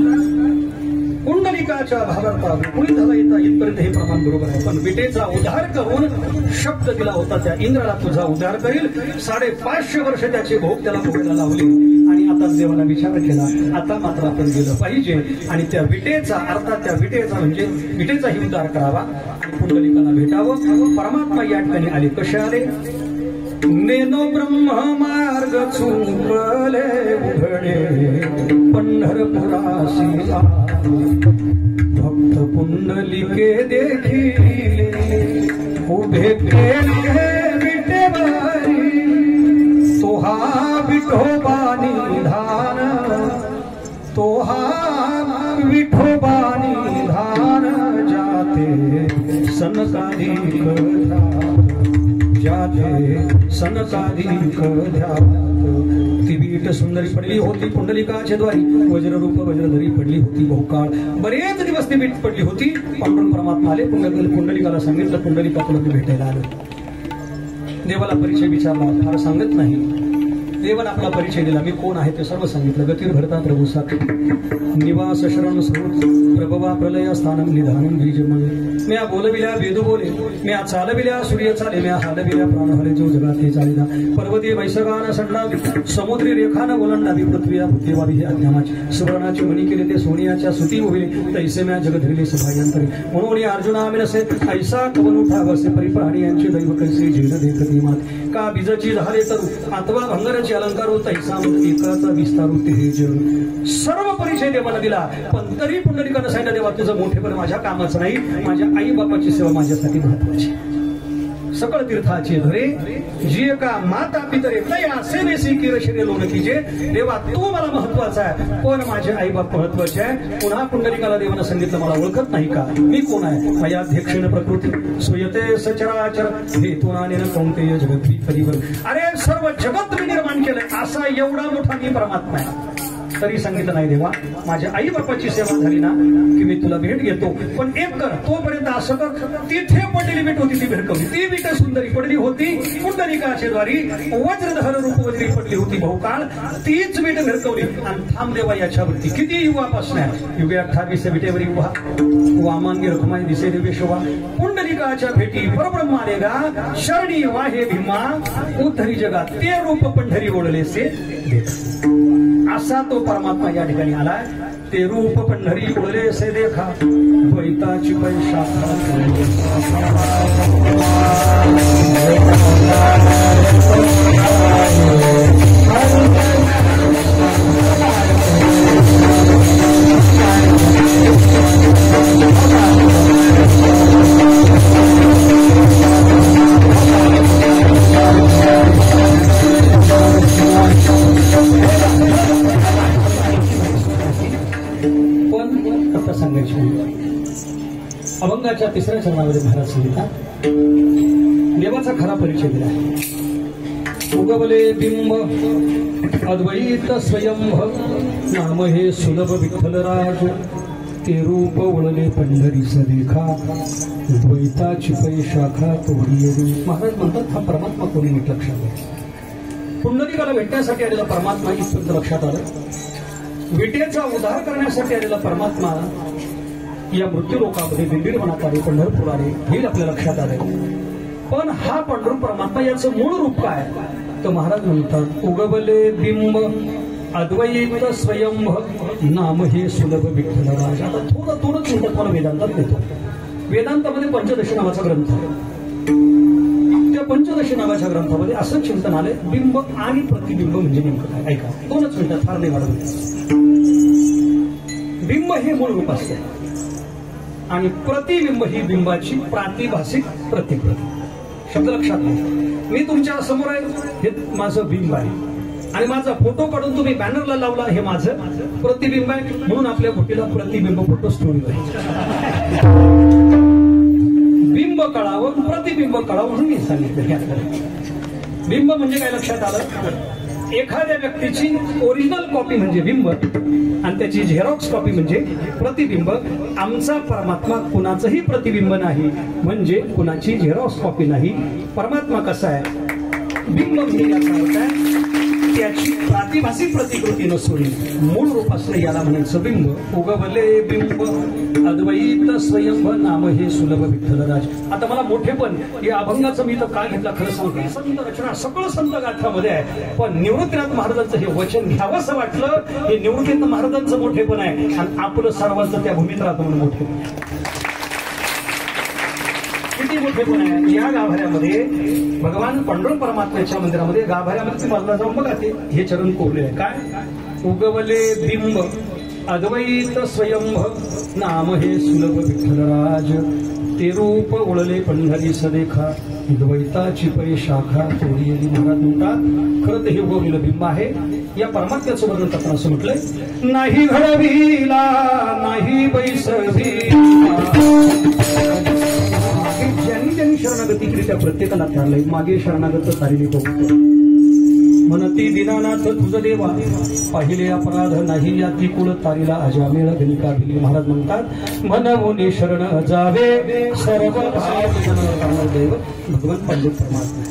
पुंडलिकाच्या भावार्था कुणी झाला येता इथपर्यंत हे प्रमाण बरोबर आहे. पण विटेचा उद्धार करून शब्द दिला होता त्या इंद्राला, तुझा उद्धार करील. 550 वर्ष त्याचे भोग त्याला भोगायला लावले आणि आता देवाला विचार केला, आता मात्र आपण गेलं पाहिजे आणि त्या विटेचा, अर्थात त्या विटेचा म्हणजे विटेचाही उद्धार करावा आणि पुंडलिकाला भेटावं. परमात्मा या ठिकाणी आले. कसे आले? नेनो ब्रह्म मार्ग चुंबले उघडे पंढरपुरासी, भक्त पुंडलिके देखिले उभे केले विटेवारी, तो हा विठोबा निधान, तो हा विठोबा निधान, जाते सनकाधिक जाते सनकाधिक ध्यान. ती वीट सुंदरी पडली होती पुंडलिकाच्या द्वारी, वज्ररूप वज्रधरी पडली होती बहुकाळ. बरेच दिवस ती वीट पडली होती. पांडुरंग परमात्मा आले, पुंडलिकाला सांगितलं, पुंडलिका तुला मी भेटायला आलो. देवाला परिचय विचारला, फार सांगत नाही. देवाला आपला परिचय दिला, मी कोण आहे ते सर्व सांगितलं. गतीर भरता प्रभू साक्षी, निवास शरण स्रोत, प्रभवा प्रलय स्थानम निधानम बीजमय. म्या बोलविल्या वेद बोले, म्या चालविल्या सूर्य चाले, म्या हालविल्या प्राण हले, जो जगात हे चालिना. पर्वती वैसगान संडावी, समुद्री रेखान ओलांडावी, पृथ्वीला भूतेवावी हे अज्ञानाची. सुवर्णाची मणी केले ते सोनियाच्या सुती उभिले, तैसे म्या जग धरले सभायंतरे. म्हणून अर्जुना मिनसे ऐसा कवन उठा वसे, परिप्राणी यांचे दैव कैसे जेल देखती मात. का बीजची झाले तरू, अथवा भंगराची अलंकारो, तैसा एकाचा विस्तारू ते हे जग. सर्व परिचय देवाला दिला, पण तरी पुंडलिकानं सांगितलं, देवा तुझं मोठेपण माझ्या कामाचं नाही, माझ्या आई बापाची सेवा माझ्यासाठी महत्वाची. सकळ तीर्थाचे धरे जी का माता पितरे, तया सेवेसी किरशिरे लोण कीजे. देवा तू मला महत्वाचा आहे, पण माझे आई बाप महत्वाचे आहे. पुन्हा पुंडलिकाला देवानं सांगितलं, मला ओळखत नाही का, मी कोण आहे? मयाध्यक्षेण प्रकृती सुयते सचराचर, हेतुनानेन कौंतेय जगती परिवर. अरे सर्व जगत मी निर्माण केलंय, असा एवढा मोठा मी परमात्मा आहे. तरी सांगितलं, नाही देवा, माझ्या आई बापाची सेवा झाली ना की मी तुला भेट घेतो, पण एक कर, तोपर्यंत असं कर, तिथे पडलेली भेट होती ती भेटकवली. ती वीट सुंदरी पडली होती पुंडलिकाच्या द्वारी, वज्रधर रूप वज्री पडली होती बहुकाळ. तीच वीट भेटकवली आणि थांब देवा याच्यावरती. किती युवापासून आहे, युगे 28 विटेवर युवा, वामांगी रखमाई दिसे दिव्य शोभा. पुंडलिकाच्या भेटी परब्रह्म आलेगा, शरणी वाहे भीमा, उद्धरी जगात ते रूप पंढरी ओढले से देख. असा तो परमात्मा या ठिकाणी आलाय. ते रूप पंढरी ओढले से देखा, द्वैताची पैसा सांगायची. अभंगाच्या तिसऱ्या चरणामध्ये महाराज सांगतात देवाचा खरा परिचय दिला आहे. उगवले बिंब अद्वैत स्वयंभ नाम हे सुलभ विठ्ठलराज ते रूप वळले पंढरीस देखा द्वैताची पै शाखा तोडी. महाराज म्हणतात हा परमात्मा कोणी नीट लक्षात घ्या. पुंडलिकाला भेटण्यासाठी आलेला परमात्मा इथपर्यंत लक्षात आलं. विटेचा उद्धार करण्यासाठी आलेला परमात्मा या मृत्यू लोकामध्ये दिंडीरवनात आले, पंढरपूर आले, हे आपल्या लक्षात आले. पण हा पंढरपूर परमात्मा याचं मूळ रूप काय तर महाराज म्हणतात उगवले बिंब अद्वैत स्वयंभ नाम हे सुलभ विठ्ठलराज. आता थोडंच म्हणतात मला वेदांतात घेतो. वेदांतामध्ये पंचदशी नावाचा ग्रंथ आहे. त्या पंचदशी नावाच्या ग्रंथामध्ये असं चिंतन आले बिंब आणि प्रतिबिंब म्हणजे नेमकं काय. ऐका 2 मिनिटात फार नाही वाढवत. बिंब हे मूळ रूप असते आणि प्रतिबिंब ही बिंबाची प्रातिभासिक प्रतिकृती. शब्द लक्षात घ्या. मी तुमच्या समोर आहे हे माझं बिंब आहे आणि माझा फोटो काढून तुम्ही बॅनरला लावला हे माझं प्रतिबिंब आहे. म्हणून आपल्या फोटोला प्रतिबिंब फोटो स्टोरी आहे. बिंब कळावं प्रतिबिंब कळावं म्हणून मी सांगितलं. बिंब म्हणजे काय लक्षात आलं. एखाद्या व्यक्तीची ओरिजिनल कॉपी म्हणजे बिंब आणि त्याची झेरॉक्स कॉपी म्हणजे प्रतिबिंब. आमचा परमात्मा कुणाचंही प्रतिबिंब नाही म्हणजे कुणाची झेरॉक्स कॉपी नाही. परमात्मा कसा आहे बिंब म्हणजे याचा अर्थ आहे त्याची प्रातिभासिक प्रतिकृती नसून मूळ रूप असलं याला म्हणायचं बिंब. उगवले बिंब अद्वैत स्वयंभ नाम हे सुलभ विठ्ठलराज. आता मला मोठेपण या अभंगाचं मी तर काय घेतला खरं सांगतो. संत रचना सगळं संत गाथामध्ये आहे पण निवृत्तीनाथ महाराजांचं हे वचन घ्यावं असं वाटलं. हे निवृत्तीनाथ महाराजांचं मोठेपण आहे आणि आपलं सर्वांचं त्या भूमीत राहतं म्हणून मोठेपण. किती मोठेपण आहे या गाभाऱ्यामध्ये. भगवान पंढरपूर परमात्म्याच्या मंदिरामध्ये गाभाऱ्यामध्ये मला जाऊन बघा ते हे चरण कोरले आहे. काय उगवले बिंब अद्वैत स्वयंभ नाम हे सुलभ विठ्ठलराज ते रूप उळले पंढरीस देखा द्वैताची पै शाखा तोडी. महाराज म्हणतात खरं तर हे उगवलेलं बिंब आहे. या परमात्म्याचं वर्णन करताना असं म्हटलंय नाही घडविला नाही ज्यांनी शरणागती केली त्या प्रत्येकाला ठरलंय मागे शरणागत तारिणी बघतो. म्हणती दीनानाथ तुझ देवा पाहिले अपराध नाही याती कुळ तारीला अजामेळ गणिका भिली. महाराज म्हणतात म्हणून शरण जावे सर्व देव भगवान पंडित परमात्मा.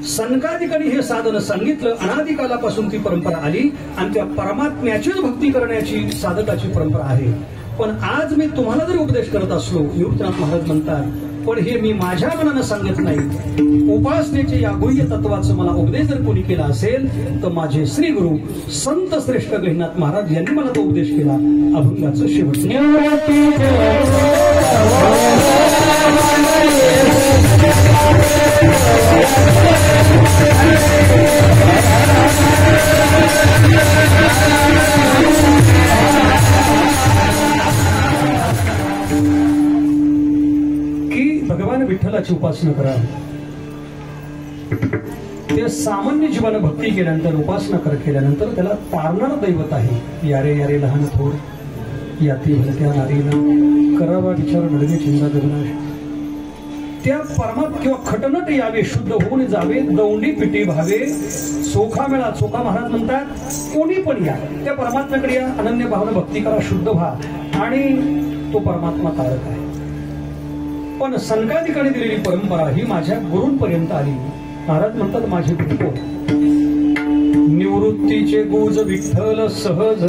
सनकादिकांनी हे साधन सांगितलं. अनादिकालापासून ती परंपरा आली आणि त्या परमात्म्याचीच भक्ती करण्याची साधकाची परंपरा आहे. पण आज मी तुम्हाला जरी उपदेश करत असलो निवृत्तीनाथ महाराज म्हणतात पण हे मी माझ्या मनानं सांगत नाही. उपासनेचे या गुह्य तत्वाचं मला उपदेश जर कोणी केला असेल तर माझे श्री गुरु संत श्रेष्ठ गहिनाथ महाराज यांनी मला तो उपदेश केला. अभंगाचं शेवट भगवान विठ्ठलाची उपासना करा. ते सामान्य जीवानं भक्ती केल्यानंतर उपासना केल्यानंतर त्याला तारणार दैवत आहे. यारे यारे लहान थोर याती भलत्या नारीनं करावा विचार नडवे चिंता जगनाश. त्या परमात्मा किंवा खटनट यावे शुद्ध होऊन जावे दौंडी पिटी भावे सोखा मेळा. सोखा महाराज म्हणतात कोणी पण या त्या परमात्म्याकडे या अनन्य भावना भक्ती करा शुद्ध व्हा आणि तो परमात्मा तारक आहे. पण संकादिकाने दिलेली परंपरा ही माझ्या गुरूंपर्यंत आली. महाराज म्हणतात माझे गुरु निवृत्तीचे गुज विठ्ठल सहज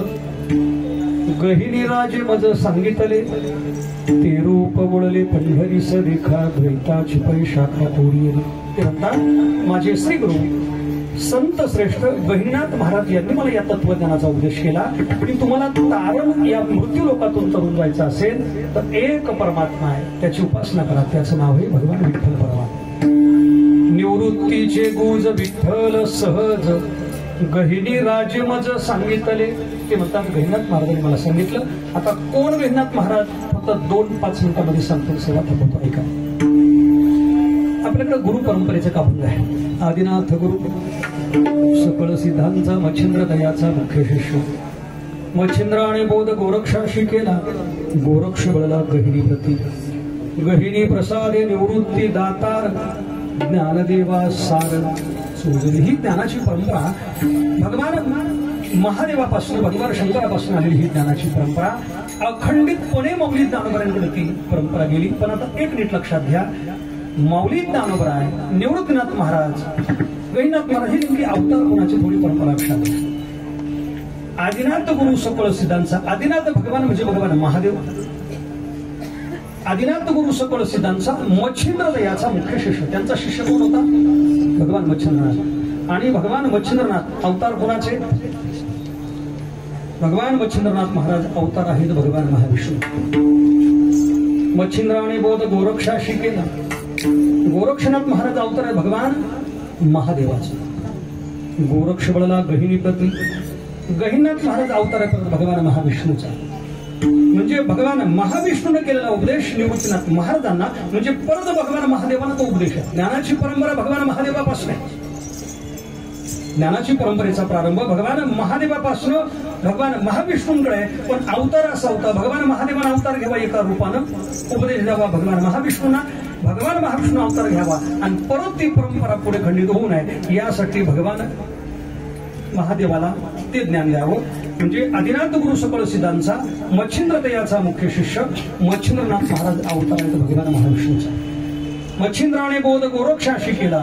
गहिनी राजे मज सांगितले ते रूप वळले पंढरीस देखा द्वैताची पै शाखा तोडी. ते म्हणतात माझे श्री गुरु संत श्रेष्ठ गहिनीनाथ महाराज यांनी मला या तत्वज्ञानाचा उपदेश केला आणि तुम्हाला तारण या मृत्यू लोकातून तरुण जायचं असेल तर एक परमात्मा आहे त्याची उपासना करा. त्याचं नाव आहे भगवान विठ्ठल परमात्मा. निवृत्तीचे गुज विठ्ठल सहज गहिनी राजमज सांगितले. ते म्हणतात गहिनीनाथ महाराजांनी मला सांगितलं. आता कोण गहिनीनाथ महाराज फक्त 2-5 मिनिटांमध्ये सांगतो. सेवा थांबवतो ऐका. आपल्याकडे गुरु परंपरेचं कापून आहे. आदिनाथ गुरु सकळ सिद्धांचा मच्छिंद्र दयाचा मुख्य शिष्य मच्छिंद्राने बोध गोरक्षाशी केला, गोरक्ष बळला गहिनी प्रती. गहिनी प्रसादे निवृत्ती दातार, ज्ञानदेवा सार सोजली. ही ज्ञानाची परंपरा भगवान महादेवापासून, भगवान शंकरापासून आलेली ही ज्ञानाची परंपरा अखंडितपणे मौलिक ज्ञानोबरांकडे ती परंपरा गेली. पण आता एक नीट लक्षात घ्या, मौलिक ज्ञानोबराय, निवृत्तीनाथ महाराज, गहिनीनाथ महाराज ही नेमकी अवतार कोणाची थोडी परंपरा लक्षात घ्या. आदिनाथ गुरु सकळ सिद्धांचा, आदिनाथ भगवान म्हणजे भगवान महादेव. आदिनाथ गुरु सकळ सिद्धांचा मच्छिंद्र याचा मुख्य शिष्य, त्यांचा शिष्य कोण होता? भगवान मच्छिंद्रनाथ. आणि भगवान मच्छिंद्रनाथ अवतार कोणाचे? भगवान मच्छिंद्रनाथ महाराज अवतार आहेत भगवान महाविष्णू. मच्छिंद्राने बोध गोरक्षाशी केला, गोरक्षनाथ महाराज अवतार आहे भगवान महादेवाचा. गोरक्ष बळला गहिनी प्रती, गहिनीनाथ महाराज अवतार आहे भगवान महाविष्णूचा. म्हणजे भगवान महाविष्णूने केलेला उपदेश निवृत्तीनाथ महाराजांना, म्हणजे परत भगवान महादेवांना तो उपदेश आहे. ज्ञानाची परंपरा भगवान महादेवापासून आहे. ज्ञानाची परंपरेचा प्रारंभ भगवान महादेवापासून भगवान महाविष्णूंकडे. पण अवतार असा होता, भगवान महादेवांना अवतार घ्यावा, एका रूपानं उपदेश द्यावा भगवान महाविष्णूंना, भगवान महाविष्णू अवतार घ्यावा आणि परत ती परंपरा पुढे खंडित होऊ नये यासाठी भगवान महादेवाला ते ज्ञान द्यावं. म्हणजे आदिनाथ गुरु सकळ सिद्धांचा मच्छिंद्र याचा मुख्य शिष्य मच्छिंद्रनाथ महाराज अवतार आहेत भगवान महाविष्णूचा. मच्छिंद्राने बोध गोरक्षाशी केला,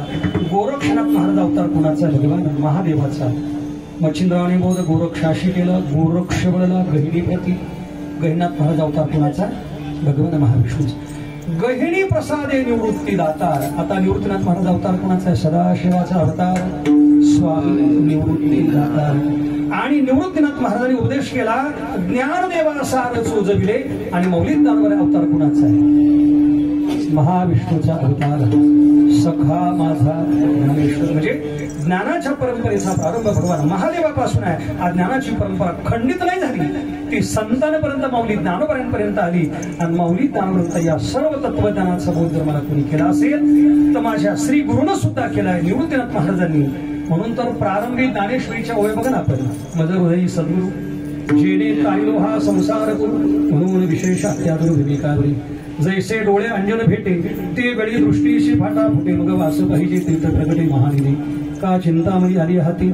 गोरक्षनाथ महाराज अवतार कोणाचा? भगवान महादेवाचा. मच्छिंद्राने बोध गोरक्षाशी केला, गोरक्ष बळला गहिनी प्रती. गहिनीनाथ महाराज अवतार कोणाचा? भगवान महाविष्णूचा. गहिनी प्रसादे निवृत्ती दातार. आता निवृत्तीनाथ महाराज अवतार कोणाचा आहे? सदाशिवाचा अवतार स्वामी निवृत्ती दातार. आणि निवृत्तीनाथ महाराजांनी उपदेश केला, ज्ञानदेवा सार चोजविले. आणि मौलिक ज्ञानवर अवतार कोणाचा आहे? महाविष्णूचा अवतार, सखा माझा ज्ञानेश्वर. म्हणजे ज्ञानाच्या परंपरेचा प्रारंभ भगवान महादेवापासून आहे. आज ज्ञानाची परंपरा खंडित नाही झाली, ती संतांपर्यंत मौलिक ज्ञानोबरांपर्यंत आली. आणि मौलिक ज्ञानोबरांत या सर्व तत्वज्ञानाचा बोध जर मला कोणी केला असेल तर माझ्या श्री गुरुनं सुद्धा केलाय, निवृत्तीनाथ महाराजांनी. म्हणून तर प्रारंभी ज्ञानेश्वरीच्या ओळी बघा ना आपण, मज हृदयी सद्गुरु जेणे काढलो हा संसार गुरु, म्हणून विशेष अत्यादुर विवेकावरी. जैसे डोळे अंजन भेटे ते गडी दृष्टीशी फाटा फुटे, मग वास पाहिजे तीर्थ प्रगटे महानिधी. का चिंतामणी आली हाती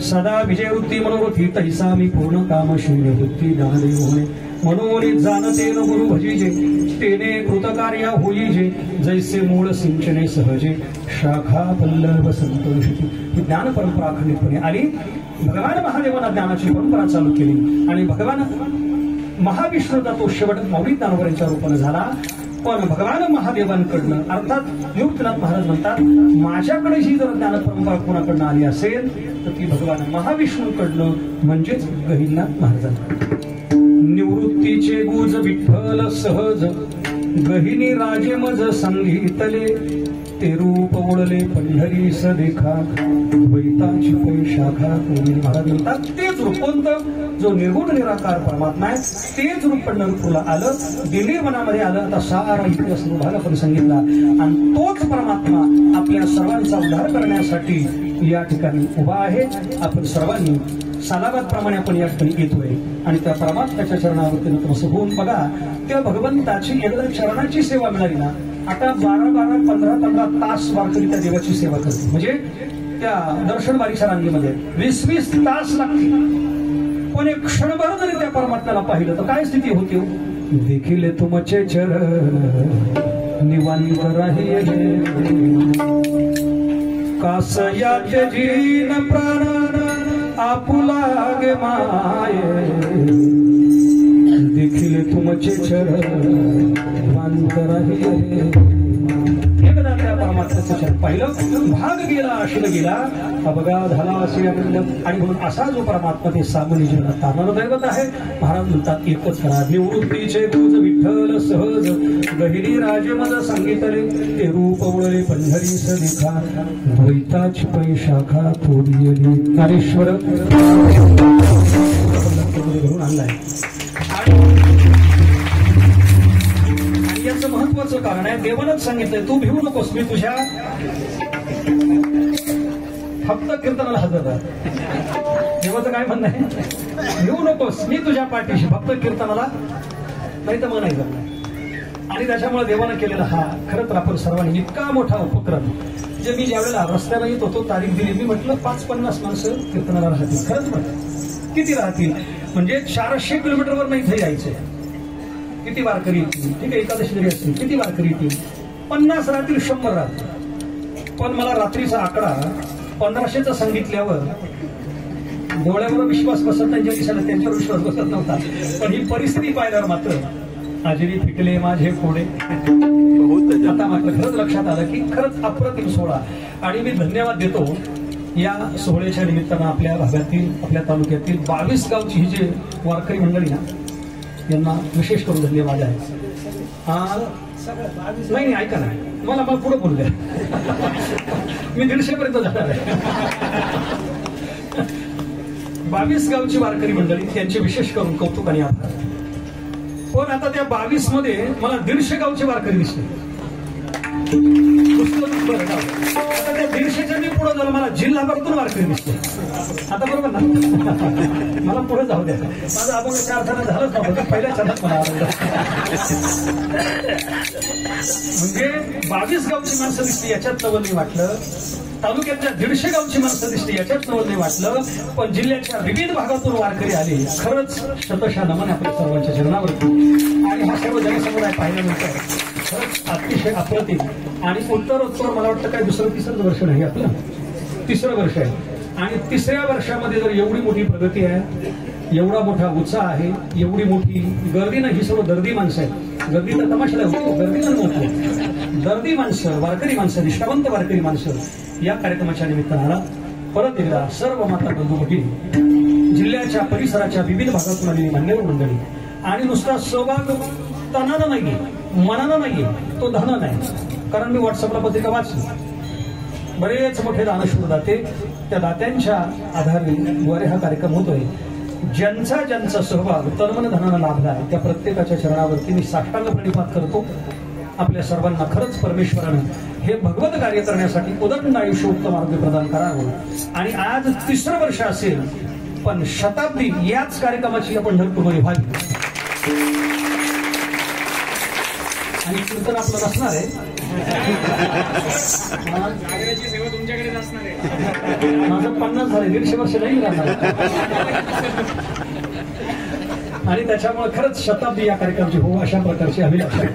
सदा विजयवृत्ती मनोरथी, तैसा मी पूर्ण काम शून्य वृत्ती ज्ञानदेव होणे. म्हणून जाणते न गुरु भजीजे तेने कृतकार्या होईजे, जैसे मूळ सिंचने सहजे शाखा पल्लव संतोषिती. ही ज्ञान परंपरा अखंडितपणे आली. भगवान महादेवांना ज्ञानाची परंपरा चालू केली आणि भगवान महाविष्णूचा तो शेवट मौलिक ज्ञानोबरांच्या रूपाने झाला. पण भगवान महादेवांकडनं अर्थात निवृत्तीनाथ महाराज म्हणतात, माझ्याकडे ही जर ज्ञान परंपरा कोणाकडनं आली असेल तर ती भगवान महाविष्णूकडनं म्हणजेच गहिनीनाथ महाराजांकडनं. निवृत्तीचे गुज विठ्ठल सहज गहिनी राजे मज संगीतले, ते रूप ओळले पंढरी सदेखा द्वैताची पै शाखा. महाराज म्हणतात तेच रूपवंत जो निर्गुण निराकार परमात्मा आहे तेच रूप पंढरपूरला आलं, दिल्ली मनामध्ये आलं. आता सारा इतिहास भाग आपण सांगितला आणि तोच परमात्मा आपल्या सर्वांचा उद्धार करण्यासाठी या ठिकाणी उभा आहे. आपण सर्वांनी सालाबाद प्रमाणे आपण या ठिकाणी येतोय आणि त्या परमात्म्याच्या चरणावरती नतमस्तक होऊन बघा, त्या भगवंताची एकदा चरणाची सेवा मिळाली ना, आता 12-12, 15-15 तास वारकरी त्या देवाची सेवा करते. म्हणजे त्या दर्शनबारीच्या रांगेमध्ये 20-20 तास लागतील. पण एक क्षणभर जरी त्या परमात्म्याला पाहिलं तर काय स्थिती होती? देखील तुमचे चरण निवांत राहिले, कासया जीन प्राण आपुला गे माये. देखील तुमचे चरण निवांत राहिले. एकदा त्या परमात्म्याचं चरण पाहिलं, भाग गेला अशील गेला, अबगा झाला असे आनंद. आणि म्हणून असा जो परमात्मा ते सामान्य जीवनात तारणारं दैवत आहे. महाराज म्हणतात एकच करा, निवृत्तीचे गुज विठ्ठल सहज गहिनी राजमद सांगितले, ते रूप वळले पंढरी सदेखा द्वैताची पै शाखा थोडियली. ज्ञानेश्वर घडून आणलाय. याचं महत्वाचं कारण आहे, देवानच सांगितलंय तू भिवू नकोस, मी तुझ्या फक्त कीर्तनाला हजर आहे. देवाचं काय म्हणणं आहे, घेऊ नकोस मी तुझ्या पाठीशी, फक्त कीर्तनाला नाही तर मग नाही करणार. आणि त्याच्यामुळे देवानं केलेला हा खरं तर आपण सर्वांनी इतका मोठा उपक्रम, जे मी ज्यावेळेला रस्त्याला येत होतो तारीख दिली, मी म्हटलं 550 माणसं कीर्तनाला राहतील. खरंच म्हटलं किती राहतील, म्हणजे 400 किलोमीटरवर नाही इथे यायचे. किती वारकरी येतील, ठीक आहे, एकादशी जरी असतील, किती वारकरी येतील, 50 राहतील, 100 राहतील. पण मला रात्रीचा आकडा 1500चा सांगितल्यावर डोळ्यावर विश्वास बसत नाही, ज्या दिवसाला त्यांच्यावर विश्वास बसत नव्हता. पण ही परिस्थिती पाहिल्यावर मात्र आजरी फिटले माझे कोडे. आता मात्र खरंच लक्षात आलं की खरंच अप्रतिम सोहळा. आणि मी धन्यवाद देतो या सोहळ्याच्या निमित्तानं आपल्या भागातील, आपल्या तालुक्यातील 22 गावची ही जे वारकरी मंडळी ना, यांना विशेष करून धन्यवाद आहे. नाही ऐका ना, मला पुढे बोलू द्या, मी 150 पर्यंत जाणार आहे. 22 गावची वारकरी मंडळी, त्यांचे विशेष करून कौतुक आणि आभार. पण आता त्या 22 मध्ये मला 150 गावचे वारकरी दिसले. आता त्या 150च्या मी पुढे झालं, मला जिल्हाभरातून वारकरी दिसले. आता बरोबर ना, मला पुढे जाऊ द्या, माझं आपण 4 जण झालंच नव्हतं, पहिल्या चढत मला आवडलं. म्हणजे 22 गावची माणसं दिसली याच्यात नवल नाही वाटलं, तालुक्यातल्या 150 गावची माणसं दिसली याच्यात नवल नाही वाटलं, पण जिल्ह्याच्या विविध भागातून वारकरी आले. खरंच शतशः नमन आपल्या सर्वांच्या चरणावरती. आणि हा सर्व जनसमुदाय पाहिल्यानंतर खरंच अतिशय अप्रतिम. आणि उत्तरोत्तर मला वाटतं काय 2-3 वर्ष नाही, आपलं 3रं वर्ष आहे. आणि 3ऱ्या वर्षामध्ये जर एवढी मोठी प्रगती आहे, एवढा मोठा उत्साह आहे, एवढी मोठी गर्दी नाही, ही सर्व दर्दी माणसं आहेत. गर्दी तर तमाशाला होती, गर्दी तर नव्हती, दर्दी माणसं, वारकरी माणसं, निष्ठावंत वारकरी माणसं या कार्यक्रमाच्या निमित्तानं परत एकदा सर्व माता बंधू भगिनी, जिल्ह्याच्या परिसराच्या विविध भागातून आलेली मान्यवर मंडळी. आणि नुसता सहभाग तनानं नाहीये, मनानं नाहीये, तो धन नाही. कारण मी व्हॉट्सअपला पत्रिका वाचली, बरेच मोठे दानशूर दाते, त्या दात्यांच्या आधारे हा कार्यक्रम होतोय. ज्यांचा सहभाग तनमन धनानं लाभला आहे त्या प्रत्येकाच्या चरणावरती मी साष्टांग प्रणिपात करतो. आपल्या सर्वांना खरंच परमेश्वरानं हे भगवत कार्य करण्यासाठी उदंड आयुष्य, उत्तम आरोग्य प्रदान करावं. आणि आज 3रं वर्ष असेल, पण शताब्दी याच कार्यक्रमाची आपण पंढरपूरमध्ये व्हावी. आणि कीर्तन आपलं असणार आहे, सेवा तुमच्याकडेच असणार आहे. माझं 50 झाले, 150 वर्ष नाही राहणार. आणि त्याच्यामुळे खरंच शताब्दी या कार्यक्रमाची हो अशा प्रकारची अभिलाषा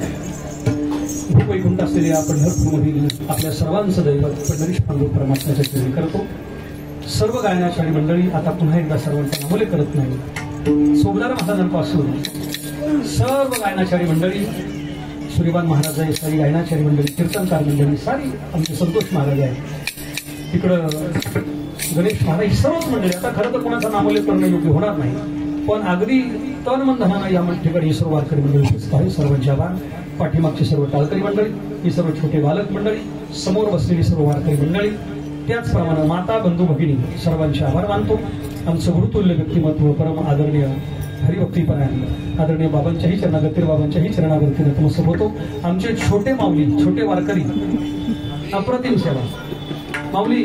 भूवैकुंठ असलेल्या पंढरपूरमधील आपल्या सर्वांचं दैवत पंढरीश पांडू परमात्म्याच्या चरणी करतो. सर्व गायनाचारी मंडळी आता पुन्हा एकदा सर्वांचा नमोले करत नाही. सोमनाथ महाराजांपासून सर्व गायनाचारी मंडळी, सूर्यबान महाराज आहे, सारी गायनाचारी मंडळी, कीर्तनकार मंडळी, सारी आमचे संतोष महाराज आहे, तिकडं गणेश महाराज, सर्वच मंडळी. आता खरं तर कोणाचा नामोल्लेख करणं योग्य होणार नाही, पण अगदी तन मन धनानं या ठिकाणी सर्व वारकरी मंडळी उपस्थित आहे. सर्व जवान, पाठीमागची सर्व टाळकरी मंडळी, ही सर्व छोटे बालक मंडळी, समोर बसलेली सर्व वारकरी मंडळी, त्याचप्रमाणे माता बंधू भगिनी, सर्वांचे आभार मानतो. आमचं गुरुतुल्य व्यक्तिमत्व, परम आदरणीय हरिभक्तीपरायण आदरणीय बाबांच्याही चरणा, गतीर बाबांच्याही चरणावरती नतमस्तक होतो. आमचे छोटे माऊली, छोटे वारकरी, अप्रतिम सेवा माऊली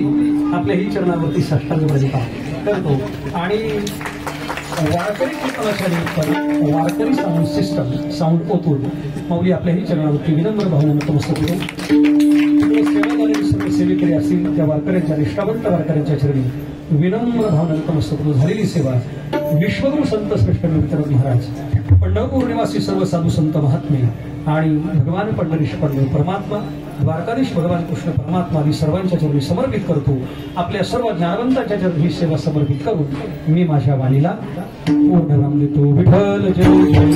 आपल्याही चरणावरती साष्टांग प्रणिपात करतो. आणि वारकरी कीर्तनाच्या निमित्तानं वारकरी साऊंड सिस्टम, साऊंड ओतून माऊली आपल्याही चरणावरती विनम्र भावना नतमस्तक होतो. सेवा झालेले सर्व सेवेकरी असतील त्या वारकऱ्यांच्या, निष्ठावंत वारकऱ्यांच्या चरणी विनम्र भावना नतमस्तक होतो. झालेली सेवा विश्वगुरु संत श्रेष्ठ निवृत्तीनाथ महाराज, पंढरपूर निवासी सर्व साधू संत महात्मे आणि भगवान पंढरीश पांडू परमात्मा, द्वारकाधीश भगवान कृष्ण परमात्मा आदी सर्वांच्या चरणी समर्पित करतो. आपल्या सर्व ज्ञानवंतांच्या चरणी ही सेवा समर्पित करून मी माझ्या वाणीला पूर्णविराम देतो. विठ्ठल जय जय.